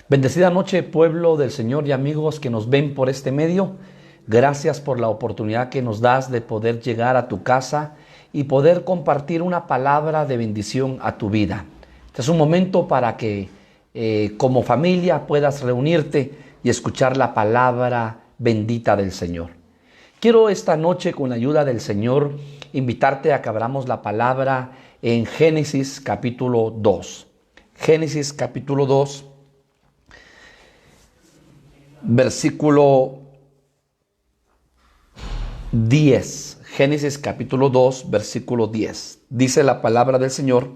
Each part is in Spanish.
Bendecida noche, pueblo del Señor y amigos que nos ven por este medio. Gracias por la oportunidad que nos das de poder llegar a tu casa y poder compartir una palabra de bendición a tu vida. Este es un momento para que como familia puedas reunirte y escuchar la palabra bendita del Señor. Quiero esta noche, con la ayuda del Señor, invitarte a que abramos la palabra en Génesis capítulo 2. Génesis capítulo 2. Versículo 10. Génesis capítulo 2, versículo 10. Dice la palabra del Señor: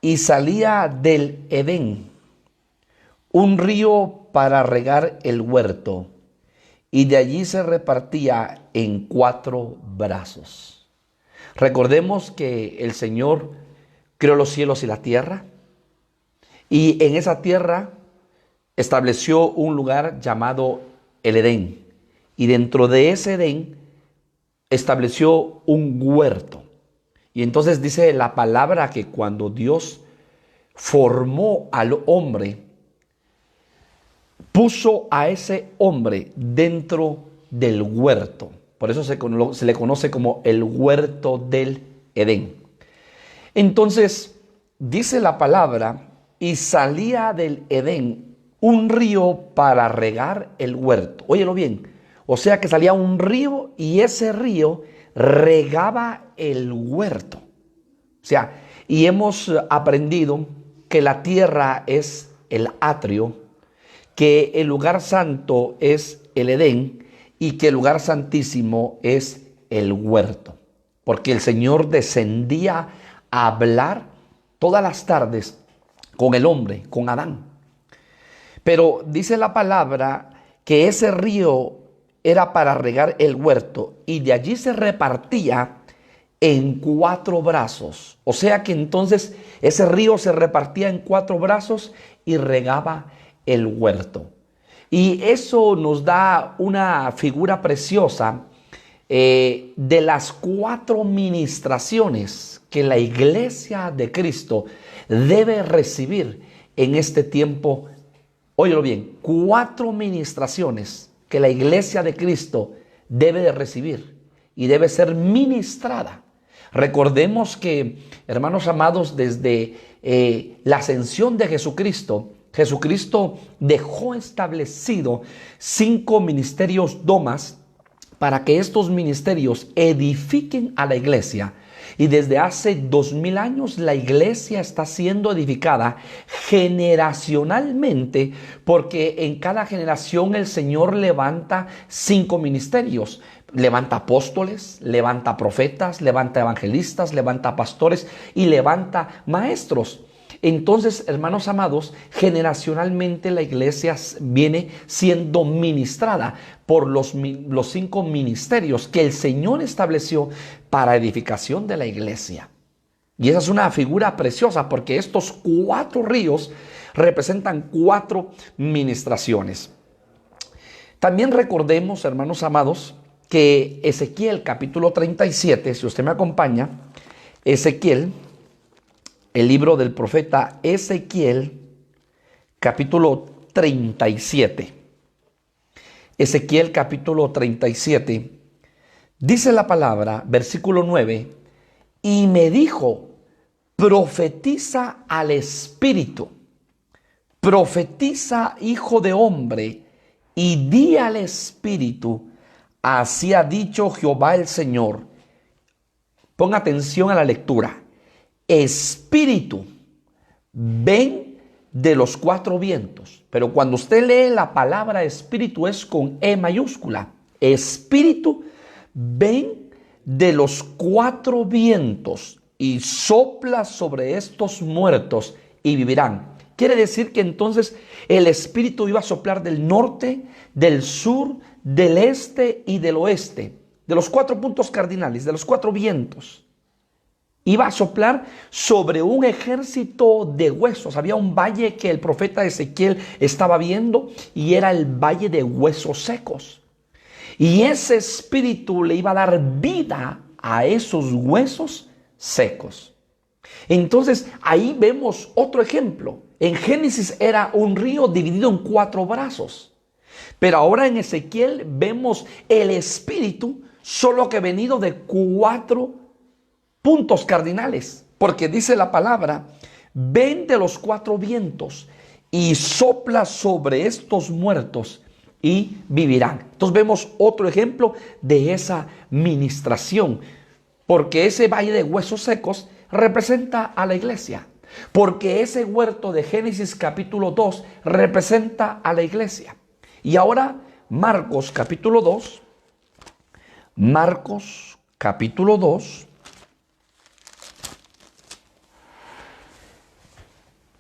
y salía del Edén un río para regar el huerto, y de allí se repartía en 4 brazos. Recordemos que el Señor creó los cielos y la tierra, y en esa tierra estableció un lugar llamado el Edén, y dentro de ese Edén estableció un huerto. Y entonces dice la palabra que cuando Dios formó al hombre, puso a ese hombre dentro del huerto. Por eso se le conoce como el huerto del Edén. Entonces dice la palabra: y salía del Edén un río para regar el huerto. Óyelo bien. O sea que salía un río y ese río regaba el huerto. O sea, y hemos aprendido que la tierra es el atrio, que el lugar santo es el Edén y que el lugar santísimo es el huerto. Porque el Señor descendía a hablar todas las tardes con el hombre, con Adán. Pero dice la palabra que ese río era para regar el huerto y de allí se repartía en 4 brazos. O sea que entonces ese río se repartía en 4 brazos y regaba el huerto. Y eso nos da una figura preciosa de las 4 ministraciones que la iglesia de Cristo debe recibir en este tiempo. Óyelo bien, 4 ministraciones que la iglesia de Cristo debe de recibir y debe ser ministrada. Recordemos que, hermanos amados, desde la ascensión de Jesucristo, Jesucristo dejó establecido 5 ministerios domas para que estos ministerios edifiquen a la iglesia. Y desde hace 2000 años la iglesia está siendo edificada generacionalmente, porque en cada generación el Señor levanta 5 ministerios. Levanta apóstoles, levanta profetas, levanta evangelistas, levanta pastores y levanta maestros. Entonces, hermanos amados, generacionalmente la iglesia viene siendo ministrada por los 5 ministerios que el Señor estableció para edificación de la iglesia. Y esa es una figura preciosa, porque estos 4 ríos representan 4 ministraciones. También recordemos, hermanos amados, que Ezequiel capítulo 37, si usted me acompaña, Ezequiel, el libro del profeta Ezequiel, capítulo 37. Ezequiel capítulo 37, dice la palabra, versículo 9, y me dijo: profetiza al Espíritu, profetiza, hijo de hombre, y di al Espíritu: así ha dicho Jehová el Señor. Ponga atención a la lectura. Espíritu, ven de los 4 vientos. Pero cuando usted lee la palabra espíritu es con E mayúscula. Espíritu, ven de los 4 vientos y sopla sobre estos muertos y vivirán. Quiere decir que entonces el Espíritu iba a soplar del norte, del sur, del este y del oeste. De los 4 puntos cardinales, de los 4 vientos. Iba a soplar sobre un ejército de huesos. Había un valle que el profeta Ezequiel estaba viendo y era el valle de huesos secos. Y ese espíritu le iba a dar vida a esos huesos secos. Entonces ahí vemos otro ejemplo. En Génesis era un río dividido en 4 brazos. Pero ahora en Ezequiel vemos el Espíritu solo que venido de 4 puntos cardinales. Porque dice la palabra, ven de los 4 vientos y sopla sobre estos muertos y vivirán. Entonces vemos otro ejemplo de esa ministración. Porque ese valle de huesos secos representa a la iglesia. Porque ese huerto de Génesis capítulo 2 representa a la iglesia. Y ahora Marcos capítulo 2. Marcos capítulo 2.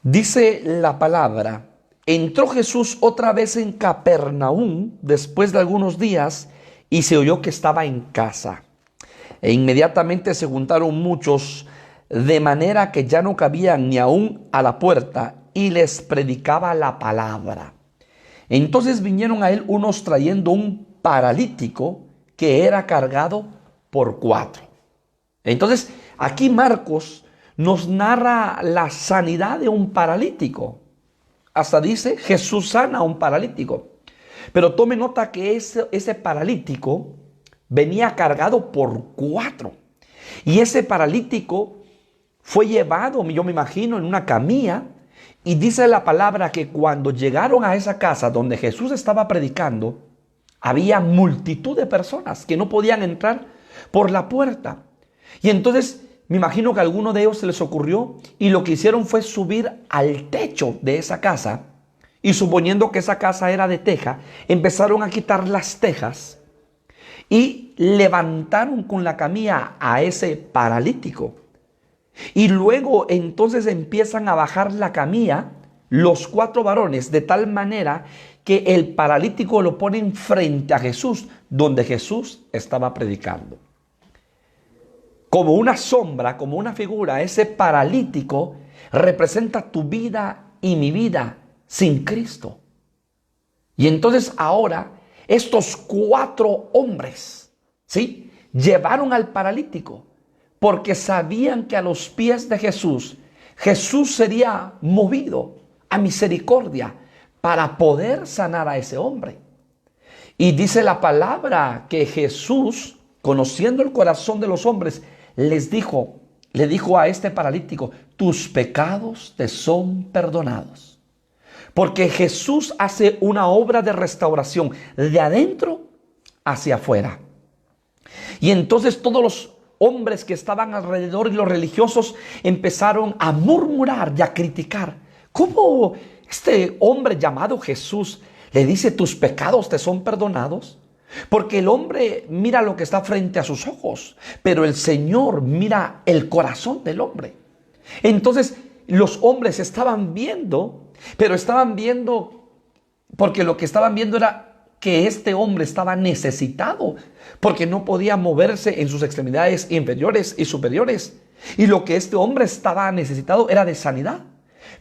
Dice la palabra, entró Jesús otra vez en Capernaum después de algunos días y se oyó que estaba en casa. E inmediatamente se juntaron muchos, de manera que ya no cabían ni aún a la puerta, y les predicaba la palabra. Entonces vinieron a él unos trayendo un paralítico que era cargado por 4. Entonces aquí Marcos nos narra la sanidad de un paralítico. Hasta dice, Jesús sana a un paralítico. Pero tome nota que ese paralítico venía cargado por 4. Y ese paralítico fue llevado, yo me imagino, en una camilla. Y dice la palabra que cuando llegaron a esa casa donde Jesús estaba predicando, había multitud de personas que no podían entrar por la puerta. Y entonces me imagino que a alguno de ellos se les ocurrió y lo que hicieron fue subir al techo de esa casa. Y suponiendo que esa casa era de teja, empezaron a quitar las tejas y levantaron con la camilla a ese paralítico. Y luego entonces empiezan a bajar la camilla los 4 varones de tal manera que el paralítico lo ponen frente a Jesús, donde Jesús estaba predicando. Como una sombra, como una figura, ese paralítico representa tu vida y mi vida sin Cristo. Y entonces ahora estos 4 hombres, ¿sí?, llevaron al paralítico porque sabían que a los pies de Jesús, Jesús sería movido a misericordia para poder sanar a ese hombre. Y dice la palabra que Jesús, conociendo el corazón de los hombres, le dijo a este paralítico, tus pecados te son perdonados. Porque Jesús hace una obra de restauración de adentro hacia afuera. Y entonces todos los hombres que estaban alrededor y los religiosos empezaron a murmurar y a criticar. ¿Cómo este hombre llamado Jesús le dice tus pecados te son perdonados? Porque el hombre mira lo que está frente a sus ojos, pero el Señor mira el corazón del hombre. Entonces los hombres estaban viendo, pero estaban viendo porque lo que estaban viendo era que este hombre estaba necesitado, porque no podía moverse en sus extremidades inferiores y superiores. Y lo que este hombre estaba necesitado era de sanidad.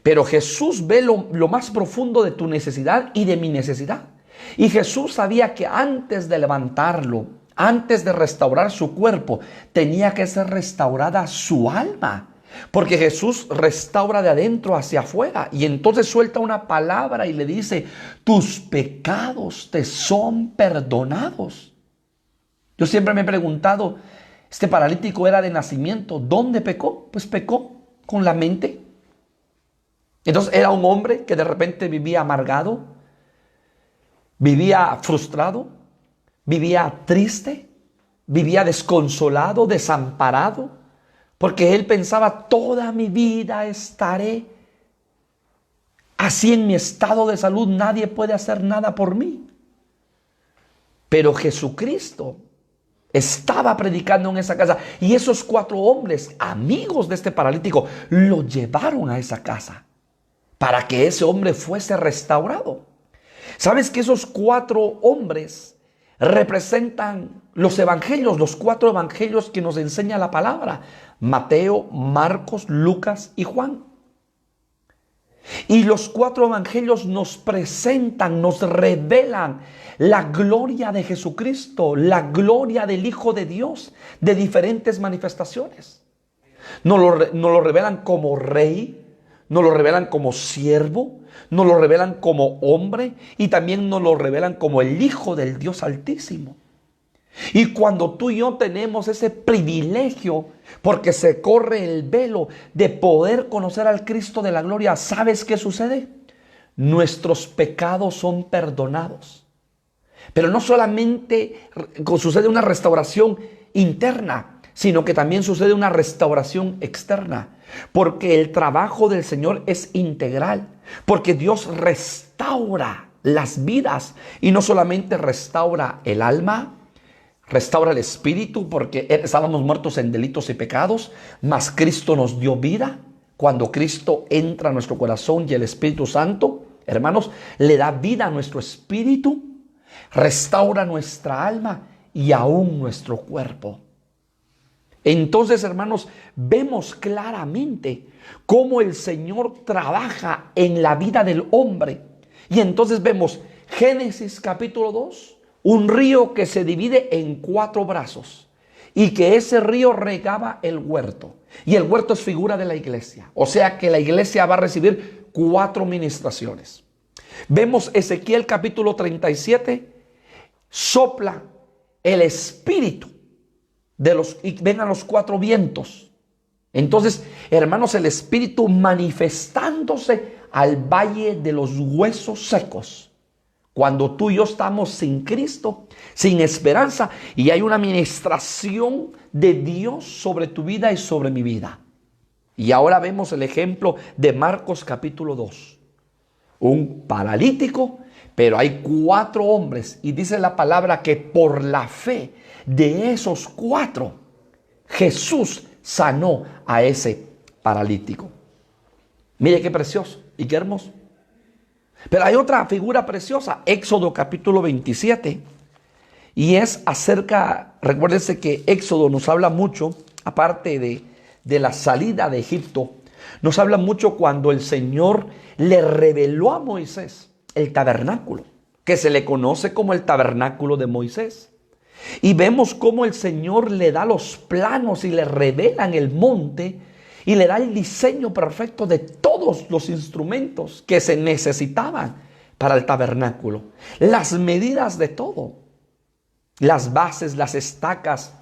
Pero Jesús ve lo más profundo de tu necesidad y de mi necesidad. Y Jesús sabía que antes de levantarlo, antes de restaurar su cuerpo, tenía que ser restaurada su alma. Porque Jesús restaura de adentro hacia afuera. Y entonces suelta una palabra y le dice, tus pecados te son perdonados. Yo siempre me he preguntado, este paralítico era de nacimiento, ¿dónde pecó? Pues pecó con la mente. Entonces era un hombre que de repente vivía amargado, vivía frustrado, vivía triste, vivía desconsolado, desamparado. Porque él pensaba, toda mi vida estaré así en mi estado de salud, nadie puede hacer nada por mí. Pero Jesucristo estaba predicando en esa casa y esos 4 hombres, amigos de este paralítico, lo llevaron a esa casa para que ese hombre fuese restaurado. ¿Sabes que esos 4 hombres representan los evangelios, los 4 evangelios que nos enseña la palabra? Mateo, Marcos, Lucas y Juan. Y los 4 evangelios nos presentan, nos revelan la gloria de Jesucristo, la gloria del Hijo de Dios, de diferentes manifestaciones. Nos lo revelan como rey, nos lo revelan como siervo, nos lo revelan como hombre y también nos lo revelan como el Hijo del Dios Altísimo. Y cuando tú y yo tenemos ese privilegio, porque se corre el velo de poder conocer al Cristo de la gloria, ¿sabes qué sucede? Nuestros pecados son perdonados. Pero no solamente sucede una restauración interna, sino que también sucede una restauración externa. Porque el trabajo del Señor es integral. Porque Dios restaura las vidas y no solamente restaura el alma, restaura el espíritu, porque estábamos muertos en delitos y pecados, mas Cristo nos dio vida. Cuando Cristo entra a nuestro corazón y el Espíritu Santo, hermanos, le da vida a nuestro espíritu, restaura nuestra alma y aún nuestro cuerpo. Entonces, hermanos, vemos claramente cómo el Señor trabaja en la vida del hombre. Y entonces vemos Génesis capítulo 2, un río que se divide en 4 brazos y que ese río regaba el huerto. Y el huerto es figura de la iglesia. O sea que la iglesia va a recibir 4 ministraciones. Vemos Ezequiel capítulo 37, sopla el espíritu y vengan los 4 vientos. Entonces, hermanos, el espíritu manifestándose al valle de los huesos secos. Cuando tú y yo estamos sin Cristo, sin esperanza, y hay una ministración de Dios sobre tu vida y sobre mi vida. Y ahora vemos el ejemplo de Marcos capítulo 2. Un paralítico, pero hay 4 hombres. Y dice la palabra que por la fe de esos 4, Jesús sanó a ese paralítico. Mire qué precioso y qué hermoso. Pero hay otra figura preciosa, Éxodo capítulo 27, y es acerca, recuérdense que Éxodo nos habla mucho, aparte de la salida de Egipto, nos habla mucho cuando el Señor le reveló a Moisés el tabernáculo, que se le conoce como el tabernáculo de Moisés. Y vemos cómo el Señor le da los planos y le revela en el monte y le da el diseño perfecto de todos los instrumentos que se necesitaban para el tabernáculo. Las medidas de todo. Las bases, las estacas,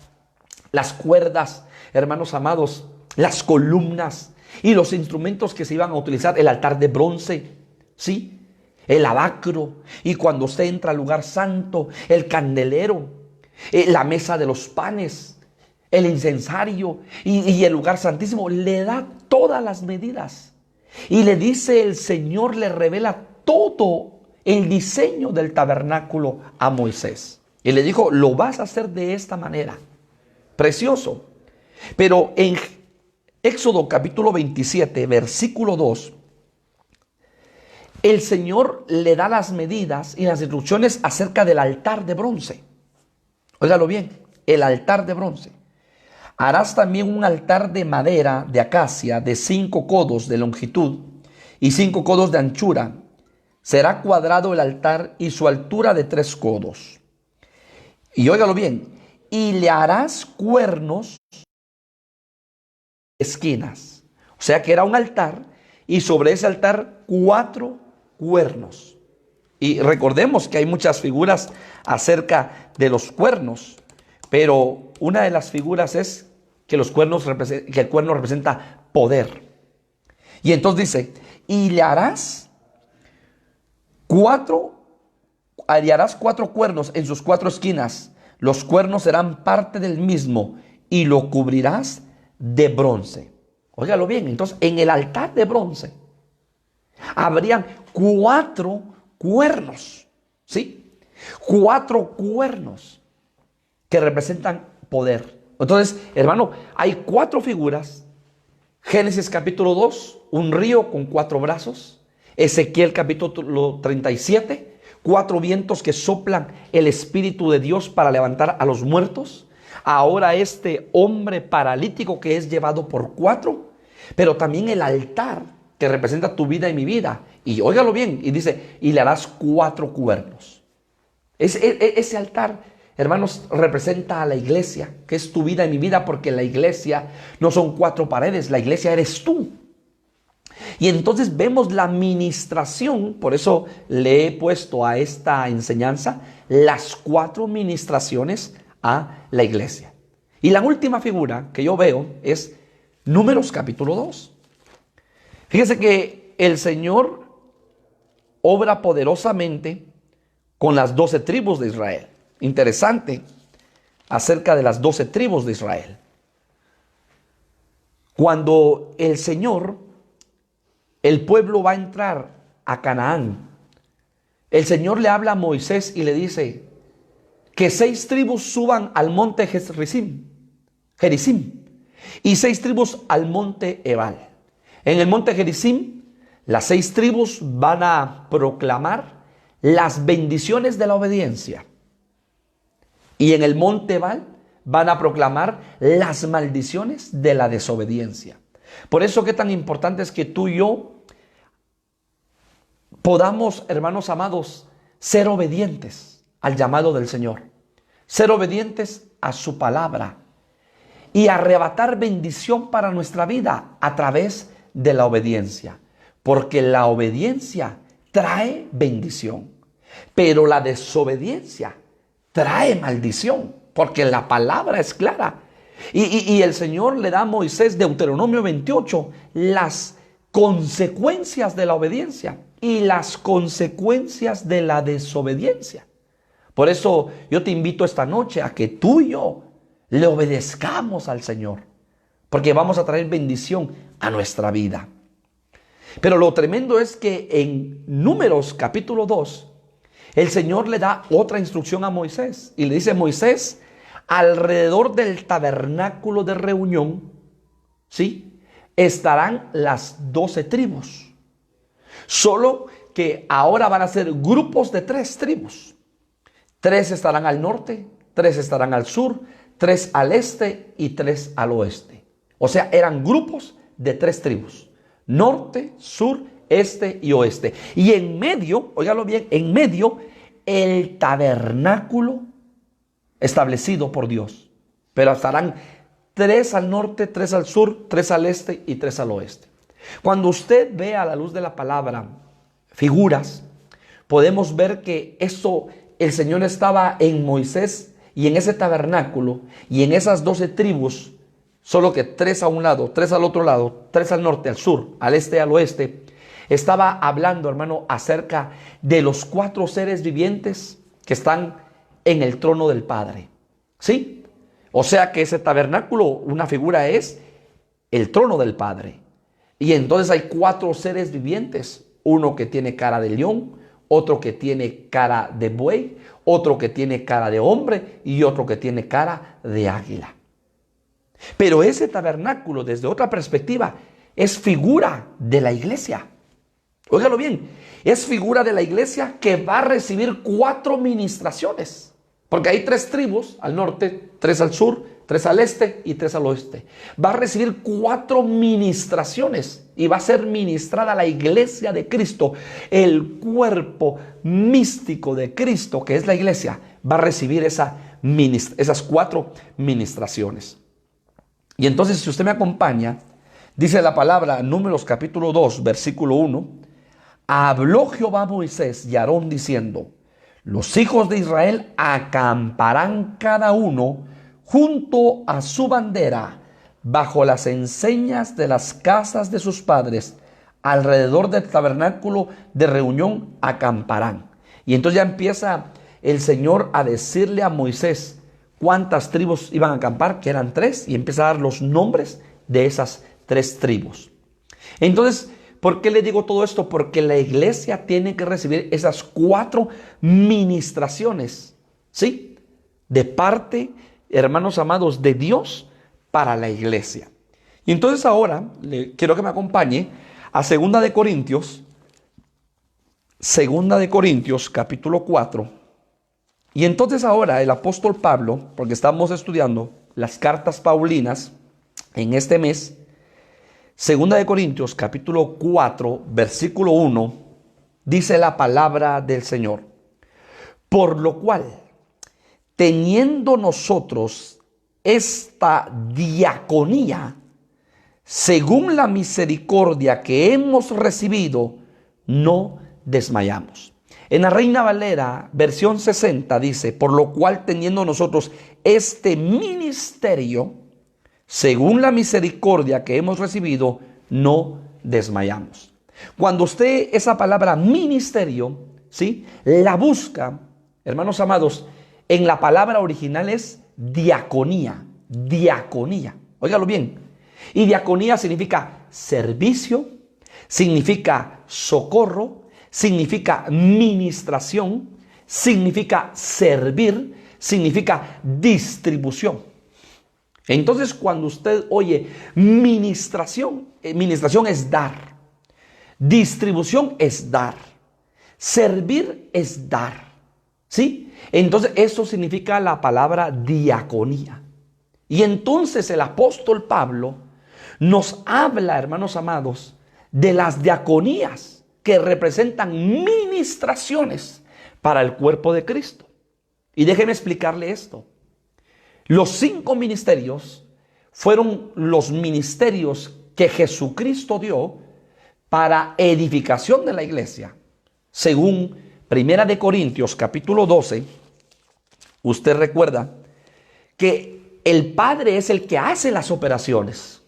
las cuerdas, hermanos amados, las columnas y los instrumentos que se iban a utilizar. El altar de bronce, ¿sí? El lavacro. Y cuando usted entra al lugar santo, el candelero, la mesa de los panes, el incensario y el lugar santísimo, le da todas las medidas. Y le dice el Señor, le revela todo el diseño del tabernáculo a Moisés. Y le dijo, lo vas a hacer de esta manera. Precioso. Pero en Éxodo capítulo 27, versículo 2, el Señor le da las medidas y las instrucciones acerca del altar de bronce. Óigalo bien, el altar de bronce. Harás también un altar de madera de acacia de 5 codos de longitud y 5 codos de anchura. Será cuadrado el altar y su altura de 3 codos. Y óigalo bien, y le harás cuernos esquinas. O sea que era un altar y sobre ese altar 4 cuernos. Y recordemos que hay muchas figuras acerca de los cuernos. Pero una de las figuras es que el cuerno representa poder. Y entonces dice, y le harás 4 cuernos en sus 4 esquinas. Los cuernos serán parte del mismo y lo cubrirás de bronce. Óigalo bien, entonces en el altar de bronce habrían 4 cuernos, ¿sí? 4 cuernos que representan poder. Entonces, hermano, hay 4 figuras. Génesis capítulo 2, un río con 4 brazos. Ezequiel capítulo 37, 4 vientos que soplan el Espíritu de Dios para levantar a los muertos. Ahora este hombre paralítico que es llevado por 4, pero también el altar que representa tu vida y mi vida. Y óigalo bien, y dice, y le harás 4 cuernos. Ese altar hermanos, representa a la iglesia, que es tu vida y mi vida, porque la iglesia no son cuatro paredes, la iglesia eres tú. Y entonces vemos la ministración, por eso le he puesto a esta enseñanza las 4 ministraciones a la iglesia. Y la última figura que yo veo es Números capítulo 2. Fíjese que el Señor obra poderosamente con las 12 tribus de Israel. Interesante acerca de las 12 tribus de Israel. Cuando el Señor, el pueblo va a entrar a Canaán, el Señor le habla a Moisés y le dice que 6 tribus suban al monte Gerizim y 6 tribus al monte Ebal. En el monte Gerizim, las 6 tribus van a proclamar las bendiciones de la obediencia. Y en el monte Ebal van a proclamar las maldiciones de la desobediencia. Por eso que tan importante es que tú y yo podamos, hermanos amados, ser obedientes al llamado del Señor. Ser obedientes a su palabra. Y arrebatar bendición para nuestra vida a través de la obediencia. Porque la obediencia trae bendición. Pero la desobediencia trae maldición. Porque la palabra es clara. Y el Señor le da a Moisés, Deuteronomio 28, las consecuencias de la obediencia y las consecuencias de la desobediencia. Por eso yo te invito esta noche a que tú y yo le obedezcamos al Señor, porque vamos a traer bendición a nuestra vida. Pero lo tremendo es que en Números capítulo 2, el Señor le da otra instrucción a Moisés y le dice: Moisés, alrededor del tabernáculo de reunión, ¿sí?, estarán las 12 tribus. Solo que ahora van a ser grupos de 3 tribus. 3 estarán al norte, 3 estarán al sur, 3 al este y 3 al oeste. O sea, eran grupos de 3 tribus. Norte, sur, este y oeste. Y en medio, óigalo bien, en medio, el tabernáculo establecido por Dios. Pero estarán 3 al norte, 3 al sur, 3 al este y 3 al oeste. Cuando usted ve a la luz de la palabra figuras, podemos ver que eso, el Señor estaba en Moisés y en ese tabernáculo y en esas 12 tribus, solo que 3 a un lado, 3 al otro lado, 3 al norte, al sur, al este y al oeste. Estaba hablando, hermano, acerca de los 4 seres vivientes que están en el trono del Padre. ¿Sí? O sea que ese tabernáculo, una figura es el trono del Padre. Y entonces hay 4 seres vivientes. Uno que tiene cara de león, otro que tiene cara de buey, otro que tiene cara de hombre y otro que tiene cara de águila. Pero ese tabernáculo, desde otra perspectiva, es figura de la iglesia. Óigalo bien, es figura de la iglesia que va a recibir 4 ministraciones. Porque hay 3 tribus al norte, 3 al sur, 3 al este y 3 al oeste. Va a recibir 4 ministraciones y va a ser ministrada la iglesia de Cristo. El cuerpo místico de Cristo, que es la iglesia, va a recibir esas 4 ministraciones. Y entonces, si usted me acompaña, dice la palabra, Números capítulo 2, versículo 1, habló Jehová a Moisés y a Aarón diciendo: los hijos de Israel acamparán cada uno junto a su bandera, bajo las enseñas de las casas de sus padres, alrededor del tabernáculo de reunión acamparán. Y entonces ya empieza el Señor a decirle a Moisés cuántas tribus iban a acampar, que eran 3, y empieza a dar los nombres de esas 3 tribus. Entonces, ¿por qué le digo todo esto? Porque la iglesia tiene que recibir esas 4 ministraciones, ¿sí?, de parte, hermanos amados, de Dios para la iglesia. Y entonces ahora quiero que me acompañe a 2 de Corintios capítulo 4. Y entonces ahora el apóstol Pablo, porque estamos estudiando las cartas paulinas en este mes, 2 de Corintios capítulo 4 versículo 1, dice la palabra del Señor: por lo cual teniendo nosotros esta diaconía, según la misericordia que hemos recibido, no desmayamos. En la Reina Valera, versión 60, dice, por lo cual teniendo nosotros este ministerio, según la misericordia que hemos recibido, no desmayamos. Cuando usted esa palabra ministerio, ¿sí?, la busca, hermanos amados, en la palabra original es diaconía, diaconía. Óigalo bien. Y diaconía significa servicio, significa socorro, significa ministración, significa servir, significa distribución. Entonces, cuando usted oye ministración, ministración es dar, distribución es dar, servir es dar, ¿sí? Entonces, eso significa la palabra diaconía. Y entonces el apóstol Pablo nos habla, hermanos amados, de las diaconías que representan ministraciones para el cuerpo de Cristo. Y déjeme explicarle esto. Los 5 ministerios fueron los ministerios que Jesucristo dio para edificación de la iglesia. Según 1 de Corintios capítulo 12, usted recuerda que el Padre es el que hace las operaciones.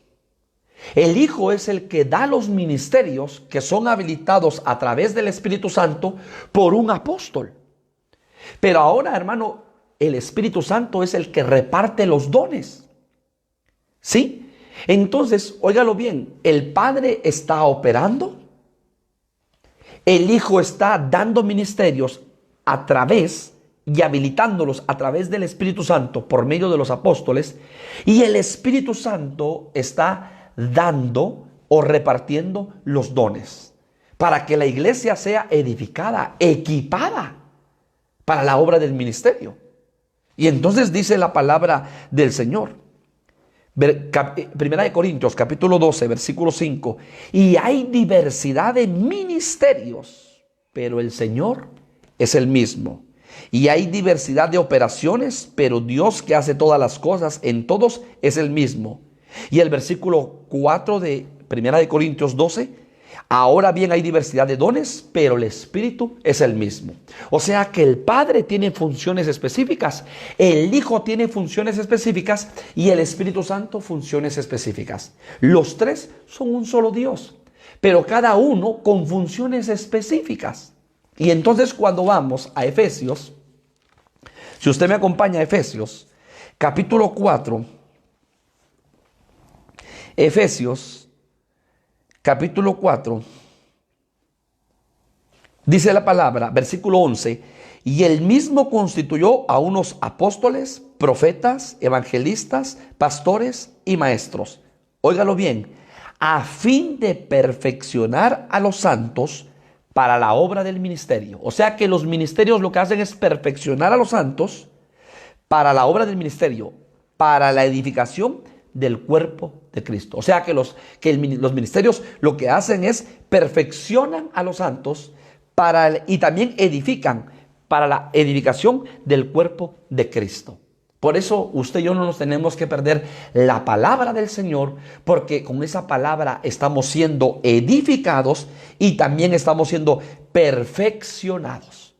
El Hijo es el que da los ministerios que son habilitados a través del Espíritu Santo por un apóstol. Pero ahora, hermano, el Espíritu Santo es el que reparte los dones. ¿Sí? Entonces, óigalo bien, el Padre está operando, el Hijo está dando ministerios a través y habilitándolos a través del Espíritu Santo por medio de los apóstoles, y el Espíritu Santo está dando o repartiendo los dones para que la iglesia sea edificada, equipada para la obra del ministerio. Y entonces dice la palabra del Señor, Primera de Corintios capítulo 12 versículo 5, y hay diversidad de ministerios, pero el Señor es el mismo. Y hay diversidad de operaciones, pero Dios que hace todas las cosas en todos es el mismo. Y el versículo 4 de Primera de Corintios 12, ahora bien hay diversidad de dones, pero el Espíritu es el mismo. O sea que el Padre tiene funciones específicas, el Hijo tiene funciones específicas y el Espíritu Santo funciones específicas. Los tres son un solo Dios, pero cada uno con funciones específicas. Y entonces cuando vamos a Efesios, si usted me acompaña a Efesios, capítulo 4, Efesios, capítulo 4, dice la palabra, versículo 11, y él mismo constituyó a unos apóstoles, profetas, evangelistas, pastores y maestros. Óigalo bien, a fin de perfeccionar a los santos para la obra del ministerio. O sea que los ministerios lo que hacen es perfeccionar a los santos para la obra del ministerio, para la edificación del cuerpo de Cristo. O sea que los ministerios lo que hacen es perfeccionan a los santos y también edifican para la edificación del cuerpo de Cristo. Por eso usted y yo no nos tenemos que perder la palabra del Señor, porque con esa palabra estamos siendo edificados y también estamos siendo perfeccionados.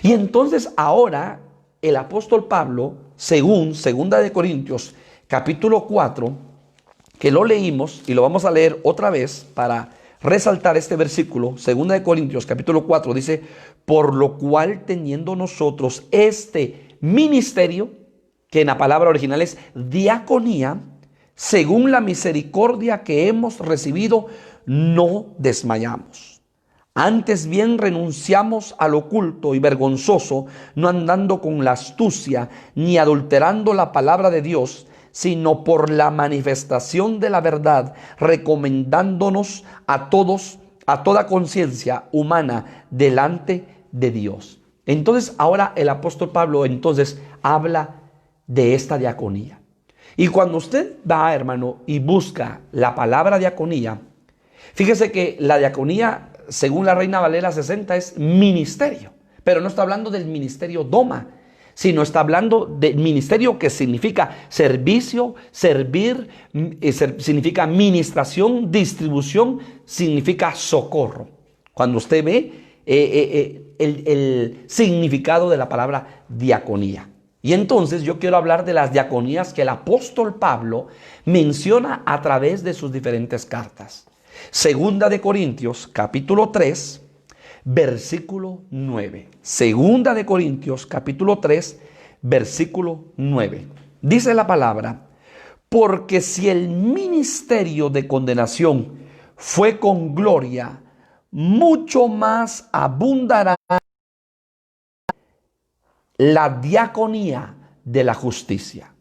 Y entonces ahora el apóstol Pablo, según 2 de Corintios capítulo 4, que lo leímos y lo vamos a leer otra vez para resaltar este versículo, 2 de Corintios capítulo 4, dice, por lo cual teniendo nosotros este ministerio, que en la palabra original es diaconía, según la misericordia que hemos recibido, no desmayamos. Antes bien renunciamos al oculto y vergonzoso, no andando con la astucia, ni adulterando la palabra de Dios, sino por la manifestación de la verdad, recomendándonos a todos, a toda conciencia humana delante de Dios. Entonces ahora el apóstol Pablo entonces habla de esta diaconía. Y cuando usted va, hermano, y busca la palabra diaconía, fíjese que la diaconía, según la Reina Valera 60, es ministerio, pero no está hablando del ministerio doma, sino está hablando de ministerio, que significa servicio, servir, significa administración, distribución, significa socorro. Cuando usted ve el significado de la palabra diaconía. Y entonces yo quiero hablar de las diaconías que el apóstol Pablo menciona a través de sus diferentes cartas. Segunda de Corintios, capítulo 3, versículo 9. Segunda de Corintios, capítulo 3, versículo 9. Dice la palabra: porque si el ministerio de condenación fue con gloria, mucho más abundará la diaconía de la justicia.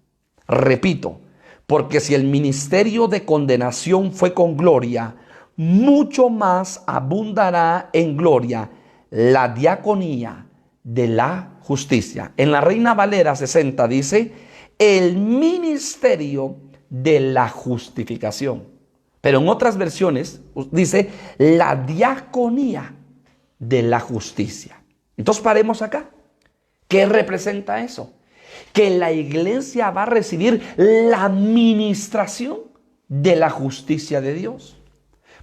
Repito, porque si el ministerio de condenación fue con gloria, mucho más abundará en gloria la diaconía de la justicia. En la Reina Valera 60 dice: el ministerio de la justificación. Pero en otras versiones dice: la diaconía de la justicia. Entonces paremos acá. ¿Qué representa eso? Que la iglesia va a recibir la administración de la justicia de Dios.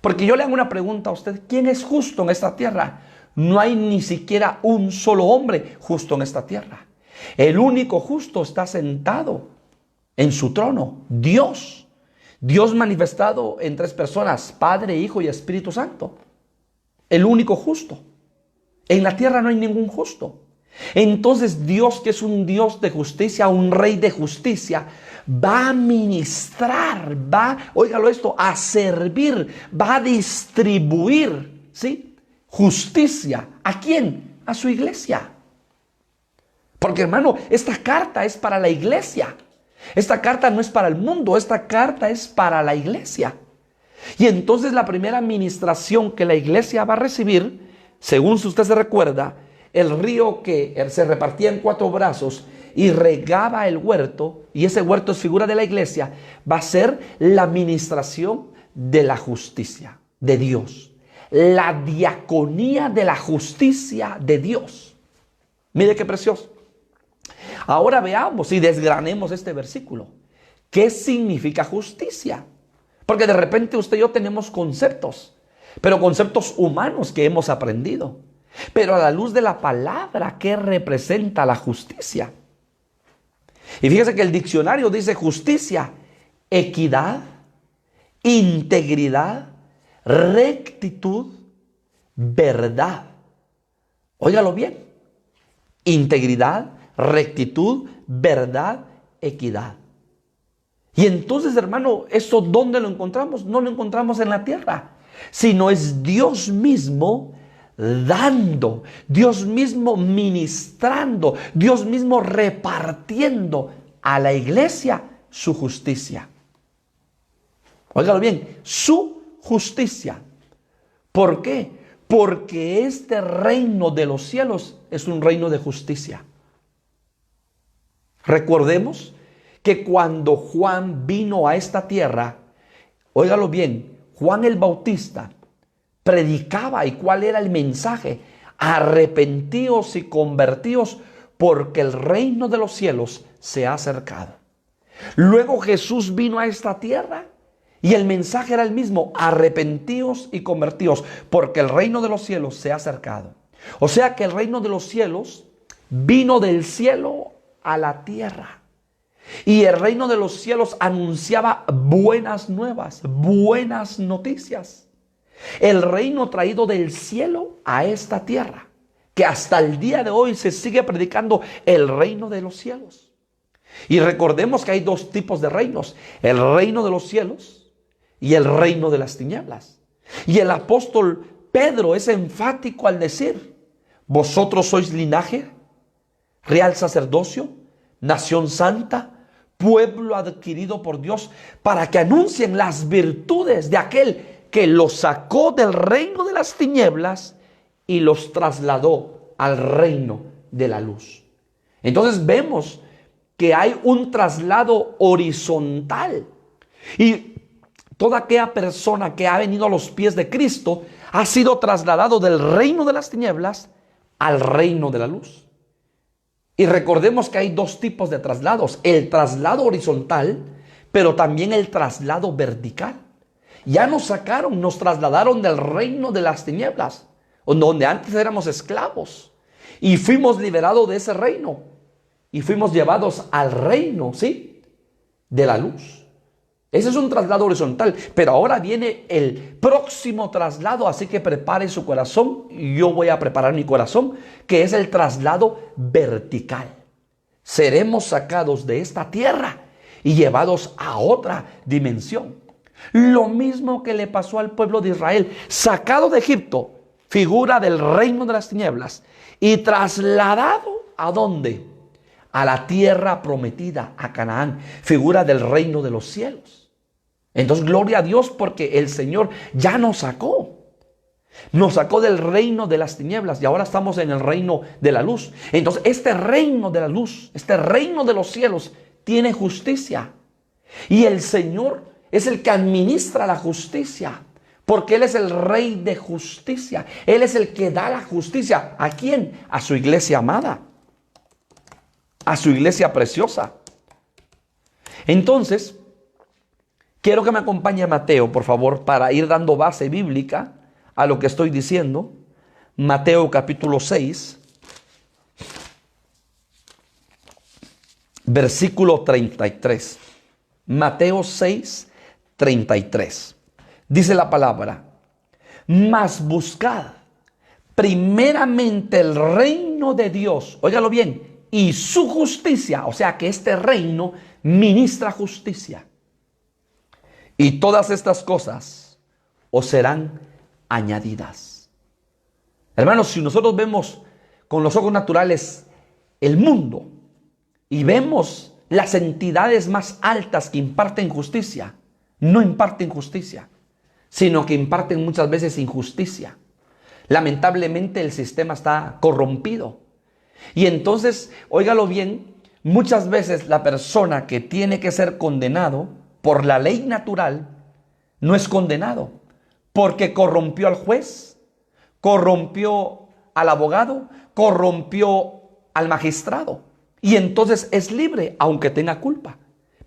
Porque yo le hago una pregunta a usted: ¿quién es justo en esta tierra? No hay ni siquiera un solo hombre justo en esta tierra. El único justo está sentado en su trono, Dios. Dios manifestado en tres personas: Padre, Hijo y Espíritu Santo. El único justo. En la tierra no hay ningún justo. Entonces Dios, que es un Dios de justicia, un rey de justicia, va a ministrar, óigalo esto, a servir, va a distribuir, ¿sí?, justicia. ¿A quién? A su iglesia. Porque, hermano, esta carta es para la iglesia. Esta carta no es para el mundo, esta carta es para la iglesia. Y entonces la primera administración que la iglesia va a recibir, según si usted se recuerda, el río que se repartía en 4 brazos y regaba el huerto, y ese huerto es figura de la iglesia, va a ser la administración de la justicia de Dios. La diaconía de la justicia de Dios. Mire qué precioso. Ahora veamos y desgranemos este versículo. ¿Qué significa justicia? Porque de repente usted y yo tenemos conceptos, pero conceptos humanos que hemos aprendido. Pero a la luz de la palabra, ¿qué representa la justicia? Y fíjese que el diccionario dice: justicia, equidad, integridad, rectitud, verdad. Óigalo bien: integridad, rectitud, verdad, equidad. Y entonces, hermano, ¿eso dónde lo encontramos? No lo encontramos en la tierra, sino es Dios mismo dando, Dios mismo ministrando, Dios mismo repartiendo a la iglesia su justicia. Óigalo bien, su justicia. ¿Por qué? Porque este reino de los cielos es un reino de justicia. Recordemos que cuando Juan vino a esta tierra, óigalo bien, Juan el Bautista predicaba, ¿y cuál era el mensaje? Arrepentíos y convertíos, porque el reino de los cielos se ha acercado. Luego Jesús vino a esta tierra y el mensaje era el mismo: arrepentíos y convertíos, porque el reino de los cielos se ha acercado. O sea que el reino de los cielos vino del cielo a la tierra. Y el reino de los cielos anunciaba buenas nuevas, buenas noticias. El reino traído del cielo a esta tierra, que hasta el día de hoy se sigue predicando el reino de los cielos. Y recordemos que hay 2 tipos de reinos: el reino de los cielos y el reino de las tinieblas. Y el apóstol Pedro es enfático al decir: vosotros sois linaje, real sacerdocio, nación santa, pueblo adquirido por Dios, para que anuncien las virtudes de aquel que los sacó del reino de las tinieblas y los trasladó al reino de la luz. Entonces vemos que hay un traslado horizontal. Y toda aquella persona que ha venido a los pies de Cristo ha sido trasladado del reino de las tinieblas al reino de la luz. Y recordemos que hay dos tipos de traslados, el traslado horizontal, pero también el traslado vertical. Ya nos sacaron, nos trasladaron del reino de las tinieblas, donde antes éramos esclavos, y fuimos liberados de ese reino, y fuimos llevados al reino, ¿sí?, de la luz. Ese es un traslado horizontal, pero ahora viene el próximo traslado, así que prepare su corazón, y yo voy a preparar mi corazón, que es el traslado vertical. Seremos sacados de esta tierra y llevados a otra dimensión. Lo mismo que le pasó al pueblo de Israel, sacado de Egipto, figura del reino de las tinieblas, y trasladado ¿a dónde? A la tierra prometida, a Canaán, figura del reino de los cielos. Entonces, gloria a Dios, porque el Señor ya nos sacó. Nos sacó del reino de las tinieblas y ahora estamos en el reino de la luz. Entonces, este reino de la luz, este reino de los cielos, tiene justicia. Y el Señor es el que administra la justicia, porque Él es el Rey de justicia. Él es el que da la justicia. ¿A quién? A su iglesia amada, a su iglesia preciosa. Entonces, quiero que me acompañe a Mateo, por favor, para ir dando base bíblica a lo que estoy diciendo. Mateo capítulo 6, versículo 33. Mateo 6, 33. Dice la palabra: mas buscad primeramente el reino de Dios, óigalo bien, y su justicia, o sea que este reino ministra justicia. Y todas estas cosas os serán añadidas. Hermanos, si nosotros vemos con los ojos naturales el mundo y vemos las entidades más altas que imparten justicia, no imparten justicia, sino que imparten muchas veces injusticia. Lamentablemente el sistema está corrompido. Y entonces, óigalo bien, muchas veces la persona que tiene que ser condenado por la ley natural no es condenado, porque corrompió al juez, corrompió al abogado, corrompió al magistrado, y entonces es libre aunque tenga culpa.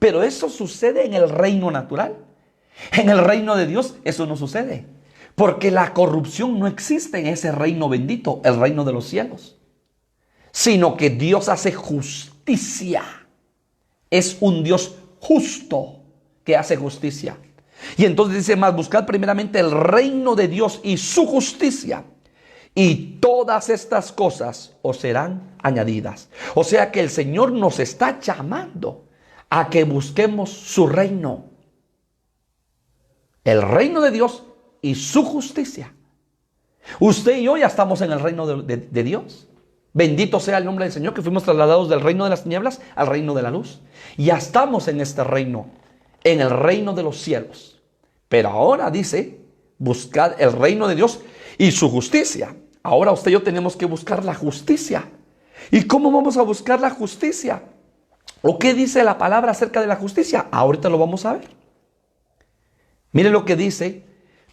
Pero eso sucede en el reino natural. En el reino de Dios eso no sucede, porque la corrupción no existe en ese reino bendito, el reino de los cielos, sino que Dios hace justicia. Es un Dios justo que hace justicia. Y entonces dice: más buscad primeramente el reino de Dios y su justicia, y todas estas cosas os serán añadidas. O sea que el Señor nos está llamando a que busquemos su reino, el reino de Dios y su justicia. Usted y yo ya estamos en el reino de Dios. Bendito sea el nombre del Señor, que fuimos trasladados del reino de las tinieblas al reino de la luz. Ya estamos en este reino, en el reino de los cielos. Pero ahora dice: buscad el reino de Dios y su justicia. Ahora usted y yo tenemos que buscar la justicia. ¿Y cómo vamos a buscar la justicia? ¿O qué dice la palabra acerca de la justicia? Ahorita lo vamos a ver. Mire lo que dice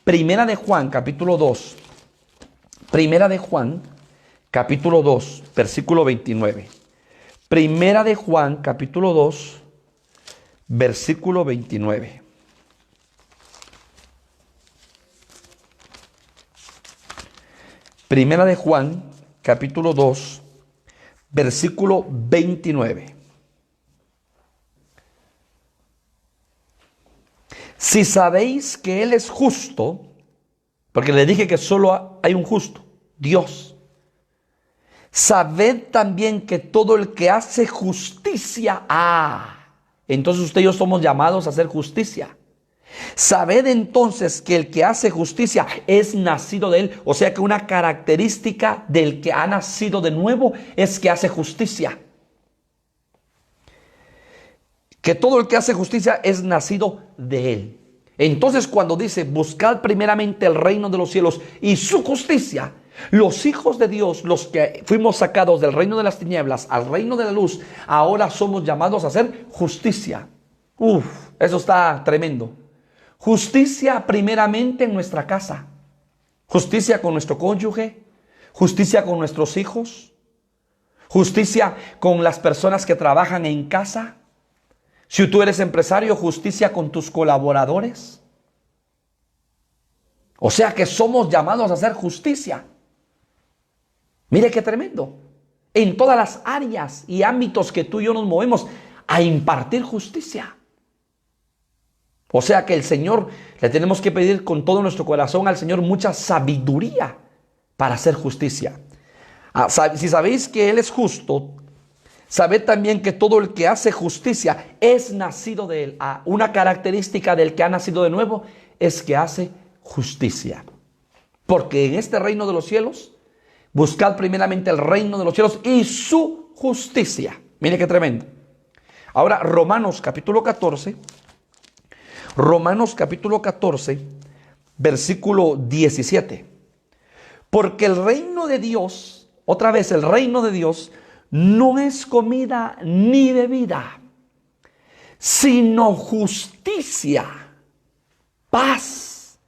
Primera de Juan, capítulo 2. Primera de Juan, capítulo 2, versículo 29. Primera de Juan, capítulo 2, versículo 29. Primera de Juan, capítulo 2, versículo 29. Si sabéis que Él es justo, porque le dije que solo hay un justo, Dios. Sabed también que todo el que hace justicia, entonces usted y yo somos llamados a hacer justicia. Sabed entonces que el que hace justicia es nacido de Él. O sea que una característica del que ha nacido de nuevo es que hace justicia. Que todo el que hace justicia es nacido de Él. Entonces, cuando dice: buscad primeramente el reino de los cielos y su justicia, los hijos de Dios, los que fuimos sacados del reino de las tinieblas al reino de la luz, ahora somos llamados a hacer justicia. Eso está tremendo. Justicia primeramente en nuestra casa, justicia con nuestro cónyuge, justicia con nuestros hijos, Justicia con las personas que trabajan en casa. Si tú eres empresario, justicia con tus colaboradores. O sea que somos llamados a hacer justicia. Mire qué tremendo. En todas las áreas y ámbitos que tú y yo nos movemos, a impartir justicia. O sea que el Señor, le tenemos que pedir con todo nuestro corazón al Señor mucha sabiduría para hacer justicia. Si sabéis que Él es justo, sabed también que todo el que hace justicia es nacido de Él. Una característica del que ha nacido de nuevo es que hace justicia. Porque en este reino de los cielos, buscad primeramente el reino de los cielos y su justicia. Mire qué tremendo. Ahora, Romanos capítulo 14, versículo 17. Porque el reino de Dios, otra vez el reino de Dios, no es comida ni bebida, sino justicia, paz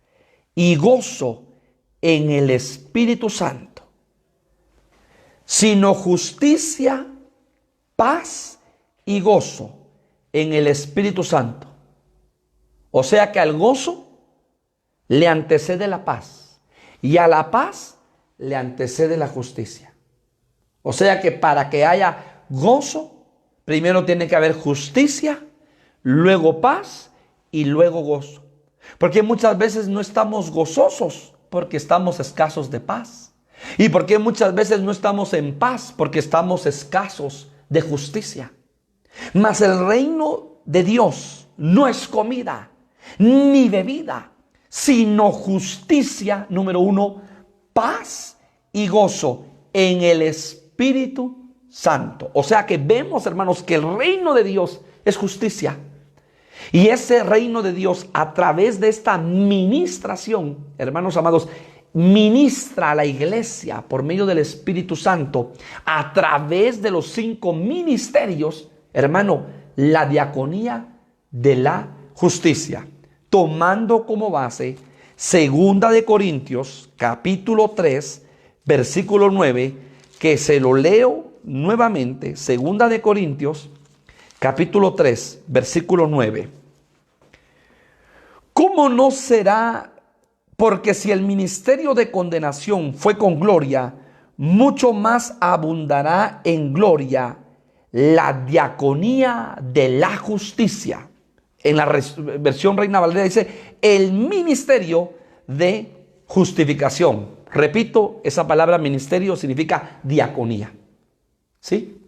y gozo en el Espíritu Santo. Sino justicia, paz y gozo en el Espíritu Santo. O sea que al gozo le antecede la paz y a la paz le antecede la justicia. O sea que para que haya gozo, primero tiene que haber justicia, luego paz y luego gozo. Porque muchas veces no estamos gozosos porque estamos escasos de paz. Y porque muchas veces no estamos en paz porque estamos escasos de justicia. Mas el reino de Dios no es comida ni bebida, sino justicia, número 1, paz y gozo en el Espíritu Santo. O sea que vemos, hermanos, que el reino de Dios es justicia. Y ese reino de Dios, a través de esta ministración, hermanos amados, ministra a la iglesia por medio del Espíritu Santo, a través de los 5 ministerios, hermano, la diaconía de la justicia. Tomando como base 2 de Corintios, capítulo 3, versículo 9, que se lo leo nuevamente. 2 de Corintios, capítulo 3, versículo 9. ¿Cómo no será? Porque si el ministerio de condenación fue con gloria, mucho más abundará en gloria la diaconía de la justicia. En la versión Reina Valera dice el ministerio de justificación. Repito, esa palabra ministerio significa diaconía. ¿Sí?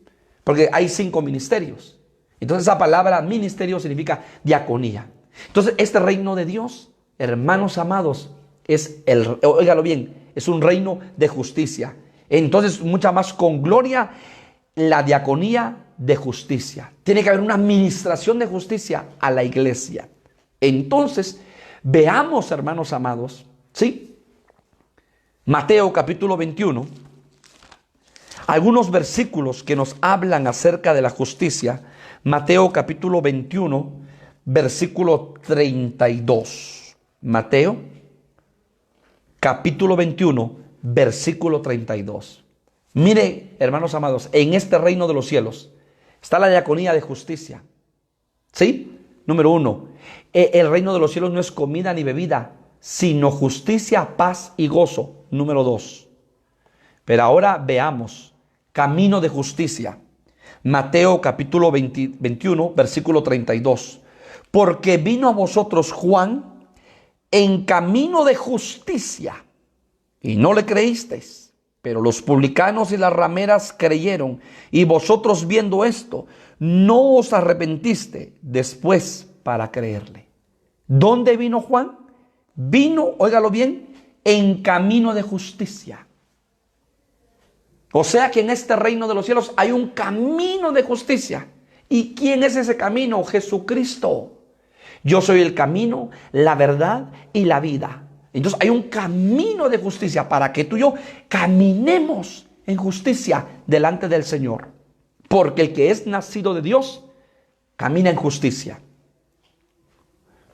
Porque hay 5 ministerios. Entonces esa palabra ministerio significa diaconía. Entonces este reino de Dios, hermanos amados, óigalo bien, es un reino de justicia. Entonces mucha más con gloria la diaconía de justicia. Tiene que haber una administración de justicia a la iglesia. Entonces, veamos, hermanos amados, ¿sí? Mateo capítulo 21, algunos versículos que nos hablan acerca de la justicia. Mateo capítulo 21, versículo 32. Mateo capítulo 21, versículo 32. Mire, hermanos amados, en este reino de los cielos está la diaconía de justicia. ¿Sí? Número 1, el reino de los cielos no es comida ni bebida, sino justicia, paz y gozo. Número 2. Pero ahora veamos, camino de justicia. Mateo capítulo 21, versículo 32. Porque vino a vosotros Juan en camino de justicia, y no le creísteis. Pero los publicanos y las rameras creyeron, y vosotros viendo esto, no os arrepentiste después para creerle. ¿Dónde vino Juan? Vino, óigalo bien, en camino de justicia. O sea que en este reino de los cielos hay un camino de justicia. ¿Y quién es ese camino? Jesucristo. Yo soy el camino, la verdad y la vida. Entonces hay un camino de justicia para que tú y yo caminemos en justicia delante del Señor. Porque el que es nacido de Dios camina en justicia.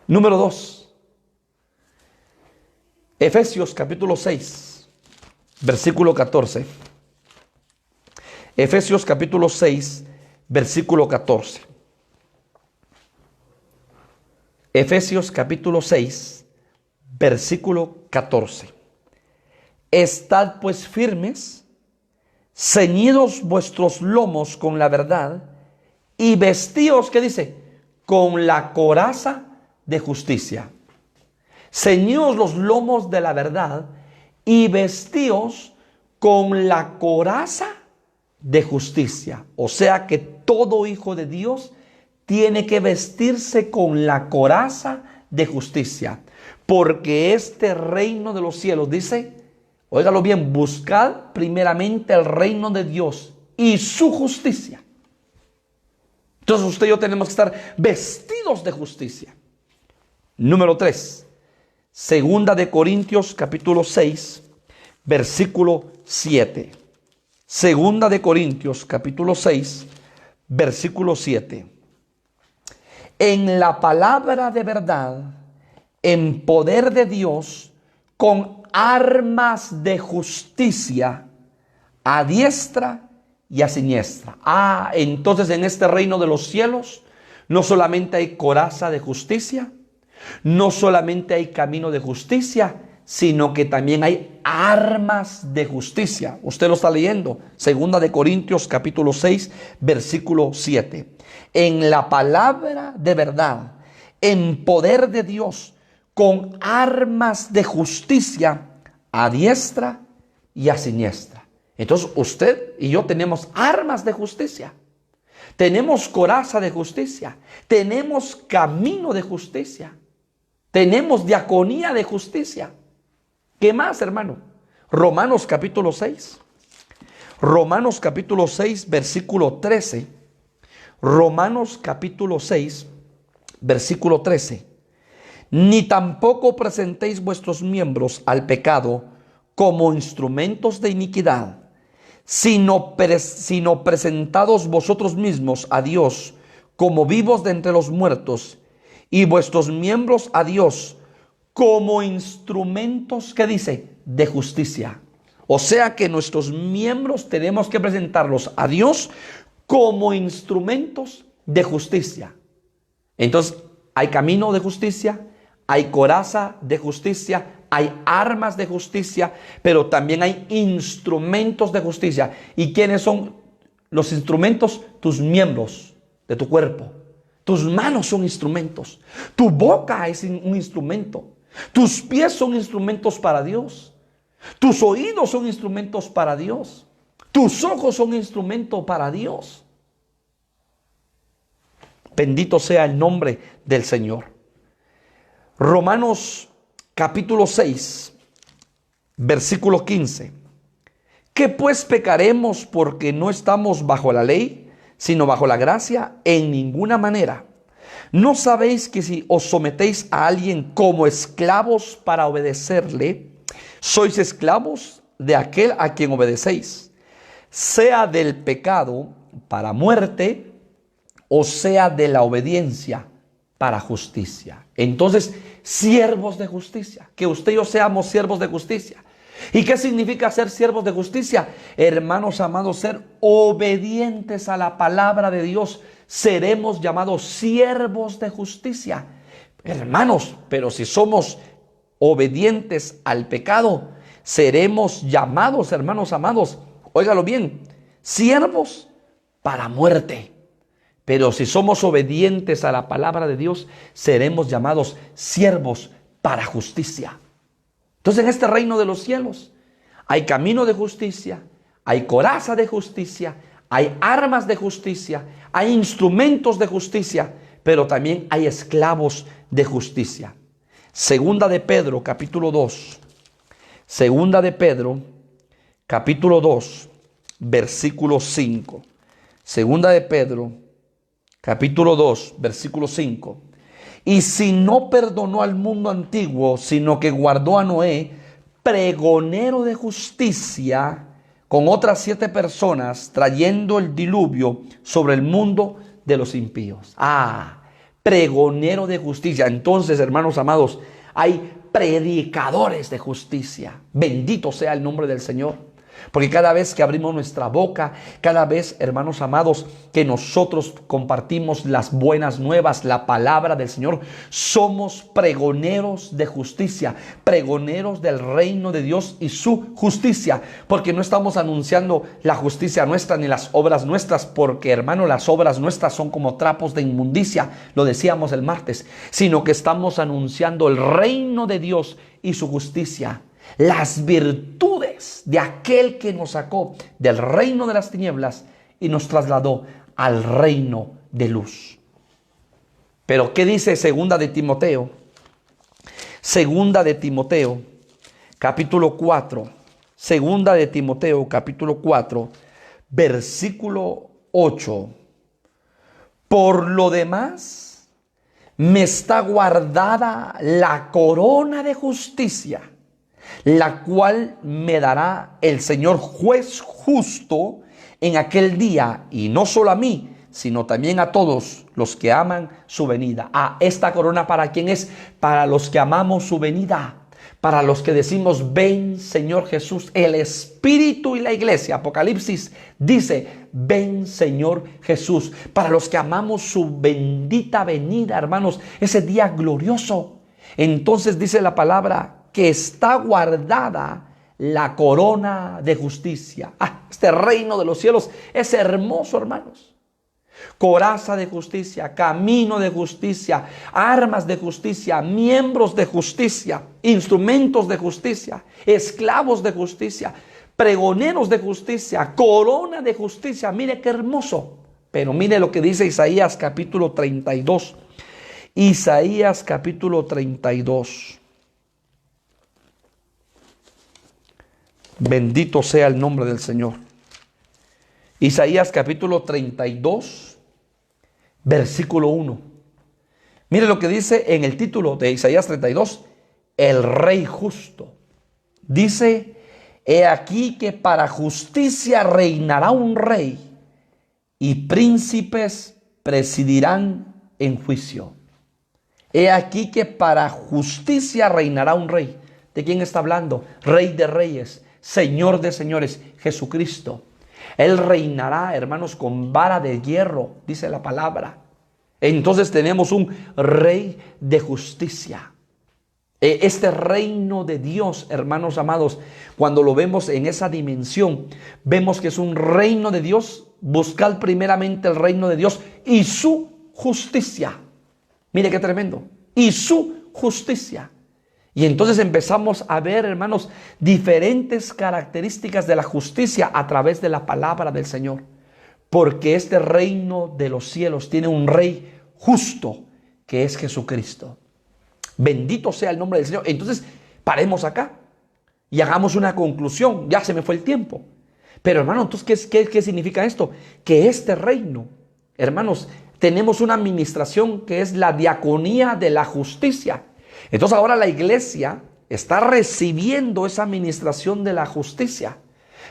Número 2. Efesios capítulo 6, versículo 14. Efesios capítulo 6, versículo 14. Efesios capítulo 6, versículo 14. Estad pues firmes, ceñidos vuestros lomos con la verdad, y vestíos, ¿qué dice? Con la coraza de justicia. Ceñidos los lomos de la verdad y vestíos con la coraza de justicia. O sea que todo hijo de Dios tiene que vestirse con la coraza de justicia. Porque este reino de los cielos, dice, óigalo bien, buscad primeramente el reino de Dios y su justicia. Entonces usted y yo tenemos que estar vestidos de justicia. Número 3. Segunda de Corintios capítulo 6, versículo 7. Segunda de Corintios capítulo 6, versículo 7. En la palabra de verdad, en poder de Dios, con armas de justicia, a diestra y a siniestra. Entonces en este reino de los cielos, no solamente hay coraza de justicia, no solamente hay camino de justicia, sino que también hay armas de justicia. Usted lo está leyendo. Segunda de Corintios capítulo 6, versículo 7. En la palabra de verdad, en poder de Dios, con armas de justicia, a diestra y a siniestra. Entonces usted y yo tenemos armas de justicia. Tenemos coraza de justicia. Tenemos camino de justicia. Tenemos diaconía de justicia. ¿Qué más, hermano? Romanos capítulo 6. Romanos capítulo 6, versículo 13. Romanos capítulo 6, versículo 13. Ni tampoco presentéis vuestros miembros al pecado como instrumentos de iniquidad, sino presentados vosotros mismos a Dios como vivos de entre los muertos, y vuestros miembros a Dios como instrumentos, ¿qué dice? De justicia. O sea que nuestros miembros tenemos que presentarlos a Dios como instrumentos de justicia. Entonces, hay camino de justicia, hay coraza de justicia, hay armas de justicia, pero también hay instrumentos de justicia. ¿Y quiénes son los instrumentos? Tus miembros de tu cuerpo. Tus manos son instrumentos. Tu boca es un instrumento. Tus pies son instrumentos para Dios. Tus oídos son instrumentos para Dios. Tus ojos son instrumentos para Dios. Bendito sea el nombre del Señor. Romanos capítulo 6, versículo 15. ¿Qué pues pecaremos porque no estamos bajo la ley, sino bajo la gracia? En ninguna manera. ¿No sabéis que si os sometéis a alguien como esclavos para obedecerle, sois esclavos de aquel a quien obedecéis, sea del pecado para muerte, o sea de la obediencia para justicia? Entonces, siervos de justicia, que usted y yo seamos siervos de justicia. ¿Y qué significa ser siervos de justicia? Hermanos amados, ser obedientes a la palabra de Dios. Seremos llamados siervos de justicia. Hermanos, pero si somos obedientes al pecado, seremos llamados, hermanos amados, óigalo bien, siervos para muerte. Pero si somos obedientes a la palabra de Dios, seremos llamados siervos para justicia. Entonces en este reino de los cielos hay camino de justicia, hay coraza de justicia, hay armas de justicia, hay instrumentos de justicia, pero también hay esclavos de justicia. Segunda de Pedro, capítulo 2. Segunda de Pedro, capítulo 2, versículo 5. Segunda de Pedro, capítulo 2, versículo 5. Y si no perdonó al mundo antiguo, sino que guardó a Noé, pregonero de justicia, con otras 7 personas, trayendo el diluvio sobre el mundo de los impíos. Pregonero de justicia. Entonces, hermanos amados, hay predicadores de justicia. Bendito sea el nombre del Señor. Porque cada vez que abrimos nuestra boca, cada vez, hermanos amados, que nosotros compartimos las buenas nuevas, la palabra del Señor, somos pregoneros de justicia, pregoneros del reino de Dios y su justicia. Porque no estamos anunciando la justicia nuestra ni las obras nuestras, porque, hermano, las obras nuestras son como trapos de inmundicia, lo decíamos el martes, sino que estamos anunciando el reino de Dios y su justicia. Las virtudes de aquel que nos sacó del reino de las tinieblas y nos trasladó al reino de luz. Pero ¿qué dice segunda de Timoteo? Segunda de Timoteo, capítulo 4. Segunda de Timoteo, capítulo 4, versículo 8. Por lo demás, me está guardada la corona de justicia, la cual me dará el Señor juez justo en aquel día, y no solo a mí, sino también a todos los que aman su venida. Esta corona, ¿para quién es? Para los que amamos su venida, para los que decimos, ven Señor Jesús. El Espíritu y la iglesia, Apocalipsis dice, ven Señor Jesús. Para los que amamos su bendita venida, hermanos, ese día glorioso. Entonces dice la palabra que está guardada la corona de justicia. Este reino de los cielos es hermoso, hermanos. Coraza de justicia, camino de justicia, armas de justicia, miembros de justicia, instrumentos de justicia, esclavos de justicia, pregoneros de justicia, corona de justicia. Mire qué hermoso. Pero mire lo que dice Isaías capítulo 32. Isaías capítulo 32. Bendito sea el nombre del Señor. Isaías capítulo 32, versículo 1. Mire lo que dice en el título de Isaías 32, el Rey justo. Dice, he aquí que para justicia reinará un rey, y príncipes presidirán en juicio. He aquí que para justicia reinará un rey. ¿De quién está hablando? Rey de reyes, Señor de señores, Jesucristo. Él reinará, hermanos, con vara de hierro, dice la palabra. Entonces tenemos un rey de justicia. Este reino de Dios, hermanos amados, cuando lo vemos en esa dimensión, vemos que es un reino de Dios. Buscad primeramente el reino de Dios y su justicia. Mire qué tremendo. Y su justicia. Y entonces empezamos a ver, hermanos, diferentes características de la justicia a través de la palabra del Señor. Porque este reino de los cielos tiene un rey justo, que es Jesucristo. Bendito sea el nombre del Señor. Entonces, paremos acá y hagamos una conclusión. Ya se me fue el tiempo. Pero, hermano, entonces, ¿qué significa esto? Que este reino, hermanos, tenemos una administración que es la diaconía de la justicia. Entonces ahora la iglesia está recibiendo esa administración de la justicia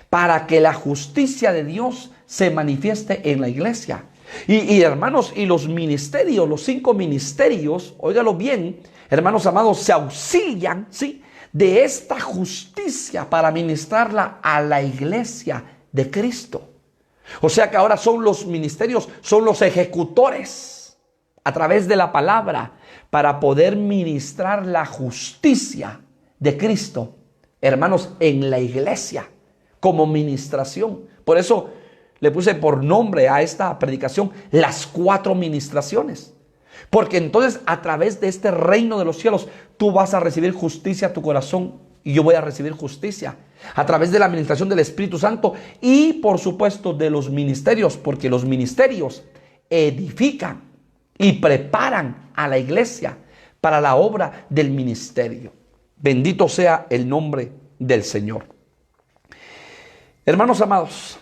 para que la justicia de Dios se manifieste en la iglesia. Y hermanos, y los ministerios, los 5 ministerios, óigalo bien, hermanos amados, se auxilian, ¿sí?, de esta justicia para ministrarla a la iglesia de Cristo. O sea que ahora son los ministerios, son los ejecutores a través de la palabra para poder ministrar la justicia de Cristo, hermanos, en la iglesia como ministración. Por eso le puse por nombre a esta predicación las 4 ministraciones. Porque entonces a través de este reino de los cielos tú vas a recibir justicia a tu corazón y yo voy a recibir justicia a través de la administración del Espíritu Santo y por supuesto de los ministerios, porque los ministerios edifican y preparan a la iglesia para la obra del ministerio. Bendito sea el nombre del Señor. Hermanos amados,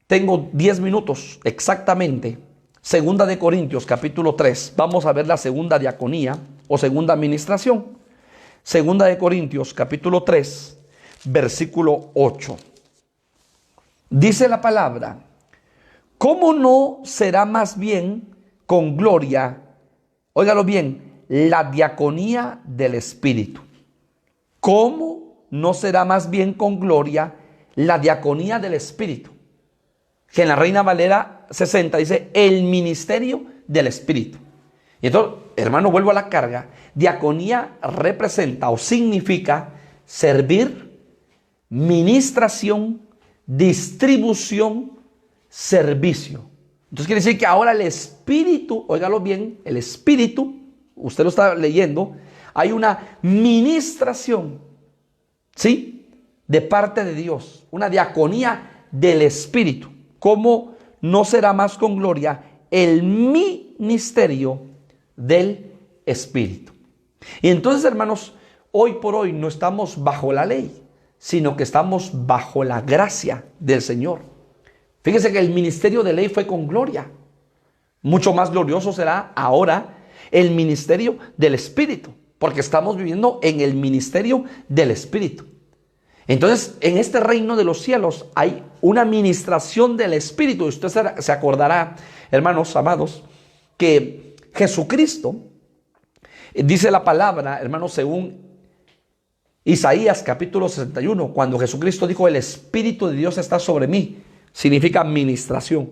tengo 10 minutos exactamente. Segunda de Corintios, capítulo 3. Vamos a ver la segunda diaconía o segunda administración. Segunda de Corintios, capítulo 3, versículo 8. Dice la palabra, ¿cómo no será más bien con gloria, óigalo bien, la diaconía del Espíritu? ¿Cómo no será más bien con gloria la diaconía del Espíritu, que en la Reina Valera 60 dice el ministerio del Espíritu. Y entonces, hermano, vuelvo a la carga. Diaconía representa o significa servir, ministración, distribución, servicio. Entonces quiere decir que ahora el Espíritu, óigalo bien, el Espíritu, usted lo está leyendo, hay una ministración, ¿sí?, de parte de Dios, una diaconía del Espíritu. ¿Cómo no será más con gloria el ministerio del Espíritu? Y entonces, hermanos, hoy por hoy no estamos bajo la ley, sino que estamos bajo la gracia del Señor. Fíjese que el ministerio de ley fue con gloria. Mucho más glorioso será ahora el ministerio del Espíritu, porque estamos viviendo en el ministerio del Espíritu. Entonces, en este reino de los cielos hay una ministración del Espíritu. Y usted se acordará, hermanos amados, que Jesucristo, dice la palabra, hermanos, según Isaías capítulo 61, cuando Jesucristo dijo, el Espíritu de Dios está sobre mí, significa administración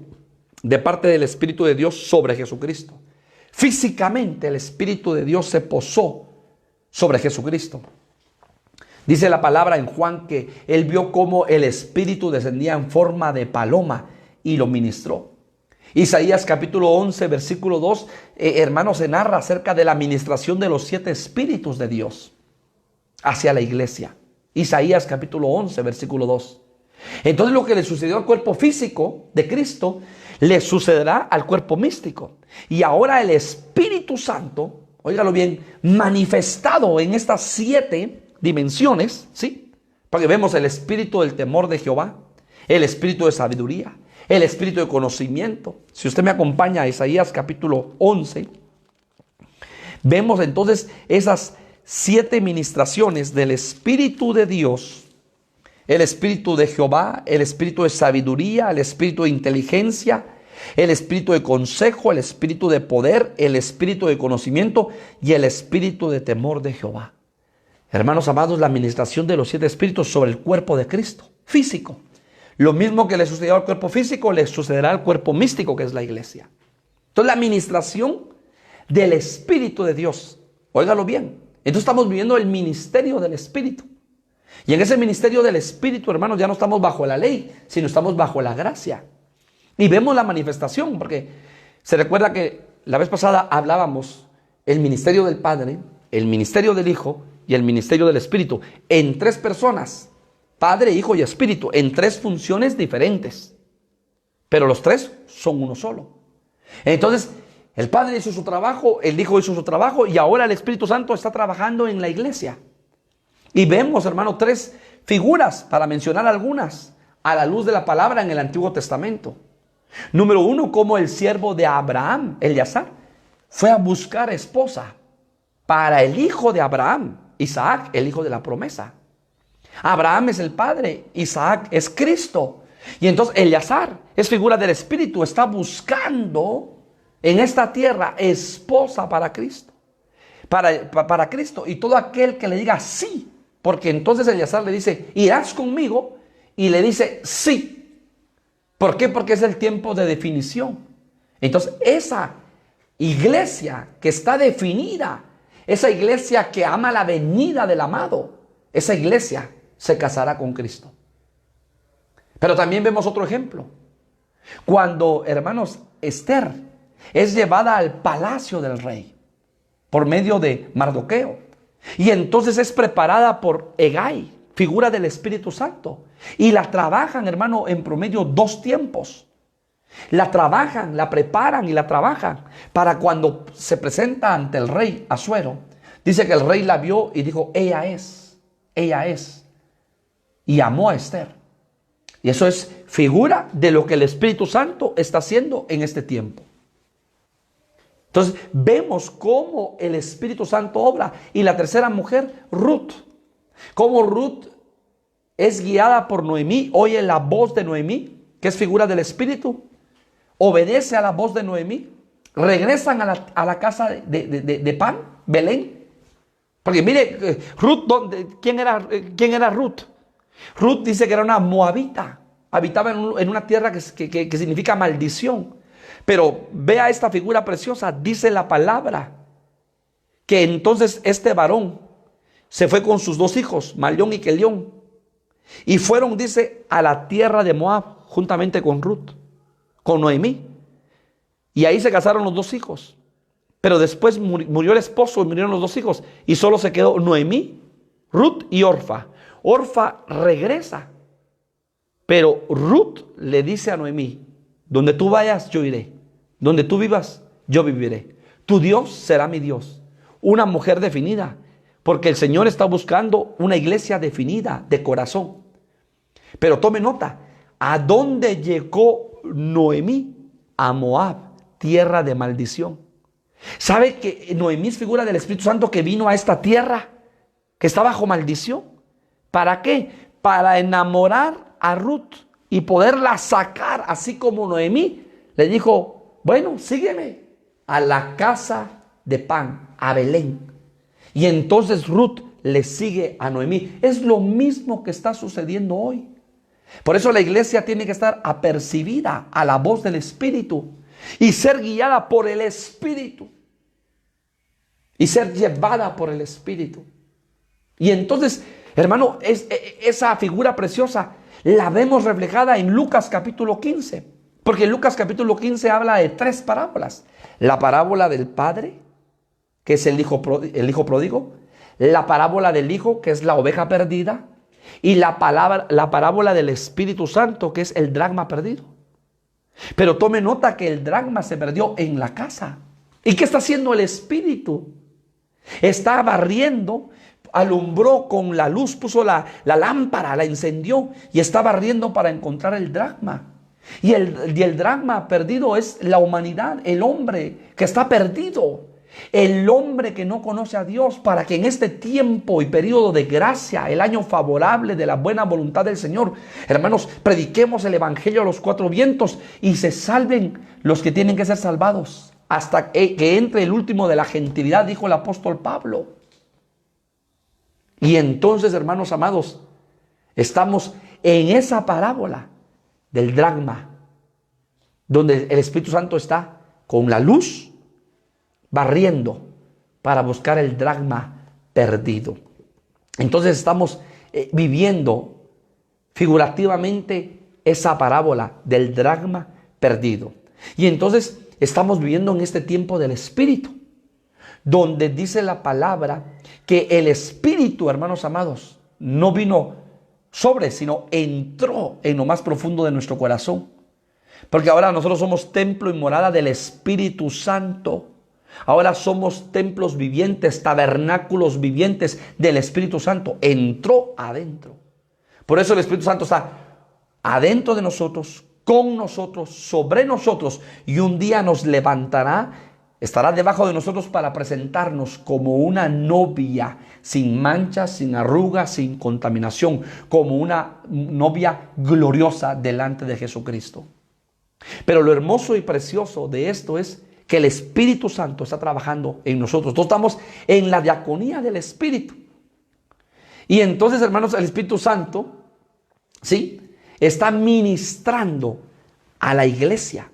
de parte del Espíritu de Dios sobre Jesucristo. Físicamente el Espíritu de Dios se posó sobre Jesucristo. Dice la palabra en Juan que él vio cómo el Espíritu descendía en forma de paloma y lo ministró. Isaías capítulo 11 versículo 2, hermanos, se narra acerca de la ministración de los 7 espíritus de Dios hacia la iglesia. Isaías capítulo 11 versículo 2. Entonces lo que le sucedió al cuerpo físico de Cristo le sucederá al cuerpo místico. Y ahora el Espíritu Santo, óigalo bien, manifestado en estas 7 dimensiones, ¿sí? Porque vemos el espíritu del temor de Jehová, el espíritu de sabiduría, el espíritu de conocimiento. Si usted me acompaña a Isaías capítulo 11, vemos entonces esas 7 ministraciones del Espíritu de Dios, el espíritu de Jehová, el espíritu de sabiduría, el espíritu de inteligencia, el espíritu de consejo, el espíritu de poder, el espíritu de conocimiento y el espíritu de temor de Jehová. Hermanos amados, la administración de los 7 espíritus sobre el cuerpo de Cristo, físico. Lo mismo que le sucedió al cuerpo físico, le sucederá al cuerpo místico, que es la iglesia. Entonces, la administración del Espíritu de Dios, óigalo bien. Entonces, estamos viviendo el ministerio del Espíritu. Y en ese ministerio del Espíritu, hermanos, ya no estamos bajo la ley, sino estamos bajo la gracia. Y vemos la manifestación, porque se recuerda que la vez pasada hablábamos el ministerio del Padre, el ministerio del Hijo y el ministerio del Espíritu, en 3 personas, Padre, Hijo y Espíritu, en 3 funciones diferentes. Pero los 3 son uno solo. Entonces, el Padre hizo su trabajo, el Hijo hizo su trabajo y ahora el Espíritu Santo está trabajando en la iglesia. Y vemos, hermano, 3 figuras, para mencionar algunas, a la luz de la palabra en el Antiguo Testamento. Número 1, como el siervo de Abraham, Eleazar, fue a buscar esposa para el hijo de Abraham, Isaac, el hijo de la promesa. Abraham es el padre, Isaac es Cristo. Y entonces Eleazar es figura del Espíritu, está buscando en esta tierra esposa para Cristo. Para Cristo. Y todo aquel que le diga sí, porque entonces Eleazar le dice, irás conmigo, y le dice sí. ¿Por qué? Porque es el tiempo de definición. Entonces esa iglesia que está definida, esa iglesia que ama la venida del amado, esa iglesia se casará con Cristo. Pero también vemos otro ejemplo. Cuando, hermanos, Esther es llevada al palacio del rey por medio de Mardoqueo. Y entonces es preparada por Hegai, figura del Espíritu Santo. Y la trabajan, hermano, en promedio 2 tiempos. La trabajan, la preparan y la trabajan para cuando se presenta ante el rey Asuero. Dice que el rey la vio y dijo, ella es. Y amó a Esther. Y eso es figura de lo que el Espíritu Santo está haciendo en este tiempo. Entonces vemos cómo el Espíritu Santo obra. Y la tercera mujer, Ruth. Cómo Ruth es guiada por Noemí, oye la voz de Noemí, que es figura del Espíritu. Obedece a la voz de Noemí. Regresan a la casa de Pan, Belén. Porque mire, Ruth, ¿quién era Ruth? Ruth dice que era una moabita, habitaba en una tierra que significa maldición. Pero vea esta figura preciosa, dice la palabra, que entonces este varón se fue con sus 2 hijos, Malión y Kelión, y fueron, dice, a la tierra de Moab, juntamente con Ruth, con Noemí. Y ahí se casaron los 2 hijos. Pero después murió el esposo y murieron los 2 hijos. Y solo se quedó Noemí, Ruth y Orfa. Orfa regresa. Pero Ruth le dice a Noemí, donde tú vayas, yo iré. Donde tú vivas, yo viviré. Tu Dios será mi Dios. Una mujer definida. Porque el Señor está buscando una iglesia definida de corazón. Pero tome nota. ¿A dónde llegó Noemí? A Moab, tierra de maldición. ¿Sabe que Noemí es figura del Espíritu Santo que vino a esta tierra que está bajo maldición? ¿Para qué? Para enamorar a Ruth y poderla sacar, así como Noemí le dijo, bueno, sígueme a la casa de pan, a Belén. Y entonces Ruth le sigue a Noemí. Es lo mismo que está sucediendo hoy. Por eso la iglesia tiene que estar apercibida a la voz del Espíritu y ser guiada por el Espíritu y ser llevada por el Espíritu. Y entonces, hermano, esa figura preciosa la vemos reflejada en Lucas capítulo 15, porque Lucas capítulo 15 habla de 3 parábolas: la parábola del padre, que es el hijo pródigo, la parábola del hijo, que es la oveja perdida, y la parábola del Espíritu Santo, que es el dracma perdido. Pero tome nota que el dracma se perdió en la casa. ¿Y qué está haciendo el Espíritu? Está barriendo, alumbró con la luz, puso la lámpara, la encendió y está barriendo para encontrar el dracma. Y el dracma perdido es la humanidad, el hombre que está perdido. El hombre que no conoce a Dios, para que en este tiempo y periodo de gracia, el año favorable de la buena voluntad del Señor, hermanos, prediquemos el evangelio a los 4 vientos y se salven los que tienen que ser salvados, hasta que entre el último de la gentilidad, dijo el apóstol Pablo. Y entonces, hermanos amados, estamos en esa parábola del dracma, donde el Espíritu Santo está con la luz barriendo para buscar el dracma perdido. Entonces estamos viviendo figurativamente esa parábola del dracma perdido. Y entonces estamos viviendo en este tiempo del Espíritu, donde dice la palabra que el Espíritu, hermanos amados, no vino sobre, sino entró en lo más profundo de nuestro corazón. Porque ahora nosotros somos templo y morada del Espíritu Santo. Ahora somos templos vivientes, tabernáculos vivientes del Espíritu Santo. Entró adentro. Por eso el Espíritu Santo está adentro de nosotros, con nosotros, sobre nosotros. Y un día nos levantará, estará debajo de nosotros para presentarnos como una novia, sin manchas, sin arrugas, sin contaminación. Como una novia gloriosa delante de Jesucristo. Pero lo hermoso y precioso de esto es que el Espíritu Santo está trabajando en nosotros. Todos estamos en la diaconía del Espíritu. Y entonces, hermanos, el Espíritu Santo, ¿sí?, está ministrando a la iglesia.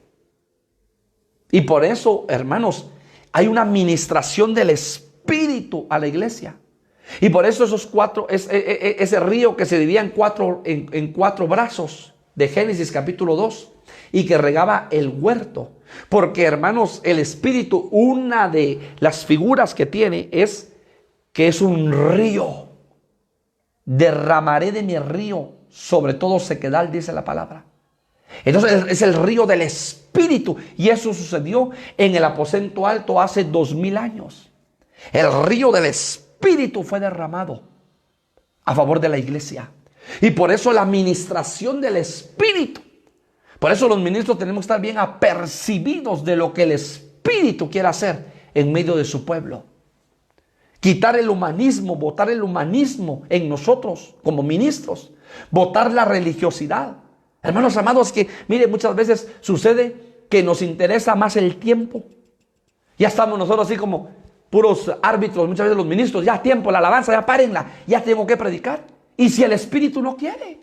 Y por eso, hermanos, hay una ministración del Espíritu a la iglesia. Y por eso ese río que se dividía en cuatro brazos de Génesis capítulo 2 y que regaba el huerto. Porque, hermanos, el Espíritu, una de las figuras que tiene es que es un río. Derramaré de mi río sobre todo sequedal, dice la palabra. Entonces es el río del Espíritu. Y eso sucedió en el aposento alto hace 2000 años. El río del Espíritu fue derramado a favor de la iglesia. Y por eso la ministración del Espíritu. Por eso los ministros tenemos que estar bien apercibidos de lo que el Espíritu quiere hacer en medio de su pueblo. Quitar el humanismo, botar el humanismo en nosotros como ministros. Botar la religiosidad. Hermanos amados, que mire, muchas veces sucede que nos interesa más el tiempo. Ya estamos nosotros así como puros árbitros, muchas veces los ministros, ya tiempo, la alabanza, ya párenla, ya tengo que predicar. ¿Y si el Espíritu no quiere?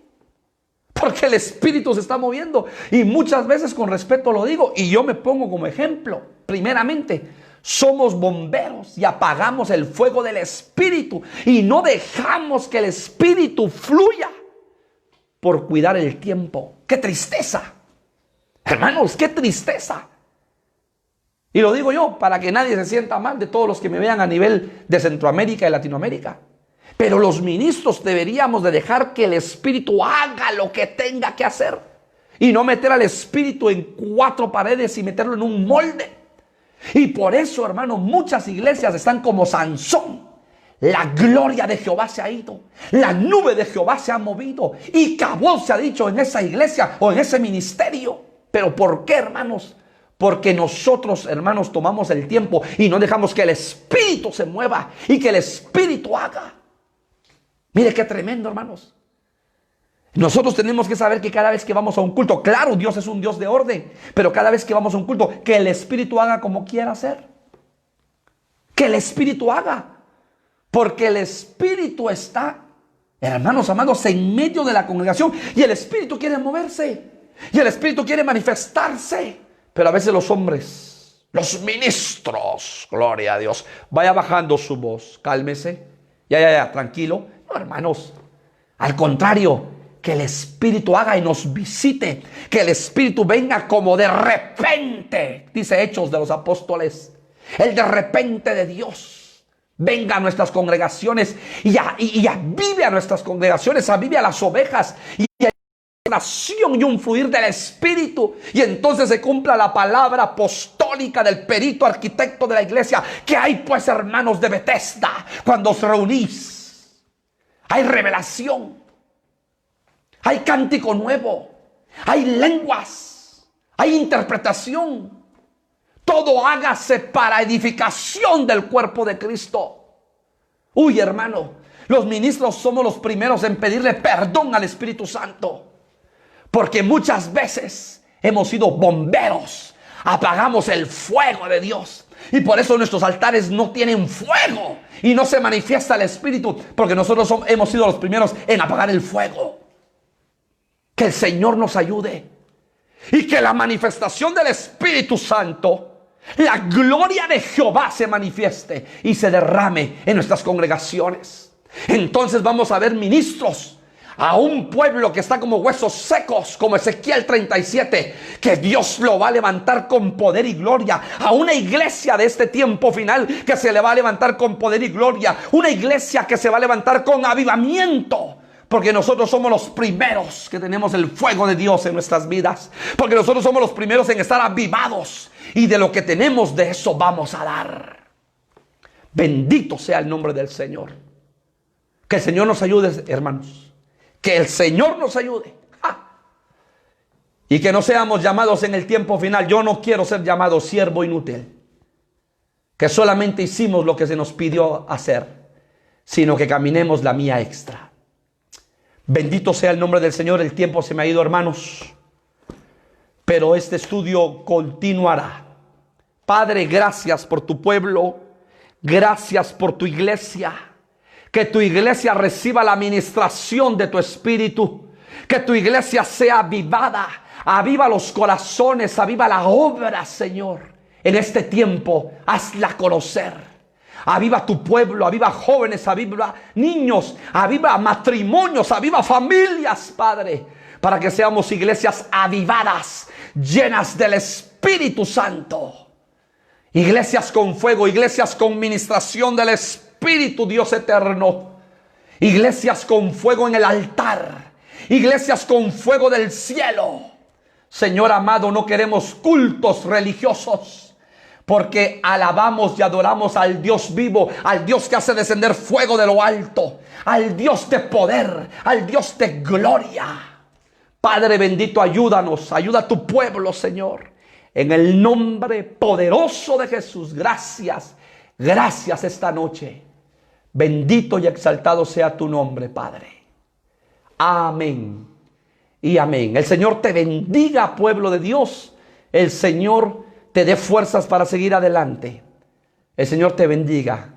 Porque el Espíritu se está moviendo. Y muchas veces, con respeto lo digo, y yo me pongo como ejemplo. Primeramente, somos bomberos y apagamos el fuego del Espíritu. Y no dejamos que el Espíritu fluya por cuidar el tiempo. ¡Qué tristeza! Hermanos, qué tristeza. Y lo digo yo, para que nadie se sienta mal de todos los que me vean a nivel de Centroamérica y Latinoamérica. Pero los ministros deberíamos de dejar que el Espíritu haga lo que tenga que hacer. Y no meter al Espíritu en 4 paredes y meterlo en un molde. Y por eso, hermano, muchas iglesias están como Sansón. La gloria de Jehová se ha ido. La nube de Jehová se ha movido. Y cabal se ha dicho en esa iglesia o en ese ministerio. ¿Pero por qué, hermanos? Porque nosotros, hermanos, tomamos el tiempo y no dejamos que el Espíritu se mueva y que el Espíritu haga. Mire qué tremendo, hermanos. Nosotros tenemos que saber que cada vez que vamos a un culto, claro, Dios es un Dios de orden, pero cada vez que vamos a un culto, que el Espíritu haga como quiera hacer. Que el Espíritu haga. Porque el Espíritu está, hermanos amados, en medio de la congregación. Y el Espíritu quiere moverse. Y el Espíritu quiere manifestarse. Pero a veces los hombres, los ministros, gloria a Dios, vaya bajando su voz, cálmese. Ya, tranquilo. No, hermanos, al contrario, que el Espíritu haga y nos visite. Que el Espíritu venga como de repente, dice Hechos de los Apóstoles. El de repente de Dios venga a nuestras congregaciones y avive a nuestras congregaciones, avive a las ovejas y y un fluir del Espíritu, y entonces se cumpla la palabra apostólica del perito arquitecto de la iglesia. Que hay pues, hermanos de Bethesda, cuando os reunís, hay revelación, hay cántico nuevo, hay lenguas, hay interpretación. Todo hágase para edificación del cuerpo de Cristo. Uy, hermano, los ministros somos los primeros en pedirle perdón al Espíritu Santo. Porque muchas veces hemos sido bomberos, apagamos el fuego de Dios. Y por eso nuestros altares no tienen fuego y no se manifiesta el Espíritu, porque nosotros hemos sido los primeros en apagar el fuego. Que el Señor nos ayude y que la manifestación del Espíritu Santo, la gloria de Jehová se manifieste y se derrame en nuestras congregaciones. Entonces vamos a ver ministros, a un pueblo que está como huesos secos, como Ezequiel 37, que Dios lo va a levantar con poder y gloria. A una iglesia de este tiempo final que se le va a levantar con poder y gloria. Una iglesia que se va a levantar con avivamiento. Porque nosotros somos los primeros que tenemos el fuego de Dios en nuestras vidas. Porque nosotros somos los primeros en estar avivados. Y de lo que tenemos, de eso vamos a dar. Bendito sea el nombre del Señor. Que el Señor nos ayude, hermanos. Que el Señor nos ayude. Y que no seamos llamados en el tiempo final. Yo no quiero ser llamado siervo inútil, que solamente hicimos lo que se nos pidió hacer, sino que caminemos la mía extra. Bendito sea el nombre del Señor. El tiempo se me ha ido, hermanos, pero este estudio continuará. Padre, gracias por tu pueblo. Gracias por tu iglesia. Que tu iglesia reciba la administración de tu Espíritu. Que tu iglesia sea avivada. Aviva los corazones, aviva la obra, Señor. En este tiempo, hazla conocer. Aviva tu pueblo, aviva jóvenes, aviva niños, aviva matrimonios, aviva familias, Padre. Para que seamos iglesias avivadas, llenas del Espíritu Santo. Iglesias con fuego, iglesias con ministración del Espíritu, Dios eterno. Iglesias con fuego en el altar. Iglesias con fuego del cielo. Señor amado, no queremos cultos religiosos, porque alabamos y adoramos al Dios vivo, al Dios que hace descender fuego de lo alto, al Dios de poder, al Dios de gloria. Padre bendito, ayúdanos, ayuda a tu pueblo, Señor. En el nombre poderoso de Jesús, gracias, gracias esta noche. Bendito y exaltado sea tu nombre, Padre. Amén y amén. El Señor te bendiga, pueblo de Dios. El Señor te dé fuerzas para seguir adelante. El Señor te bendiga.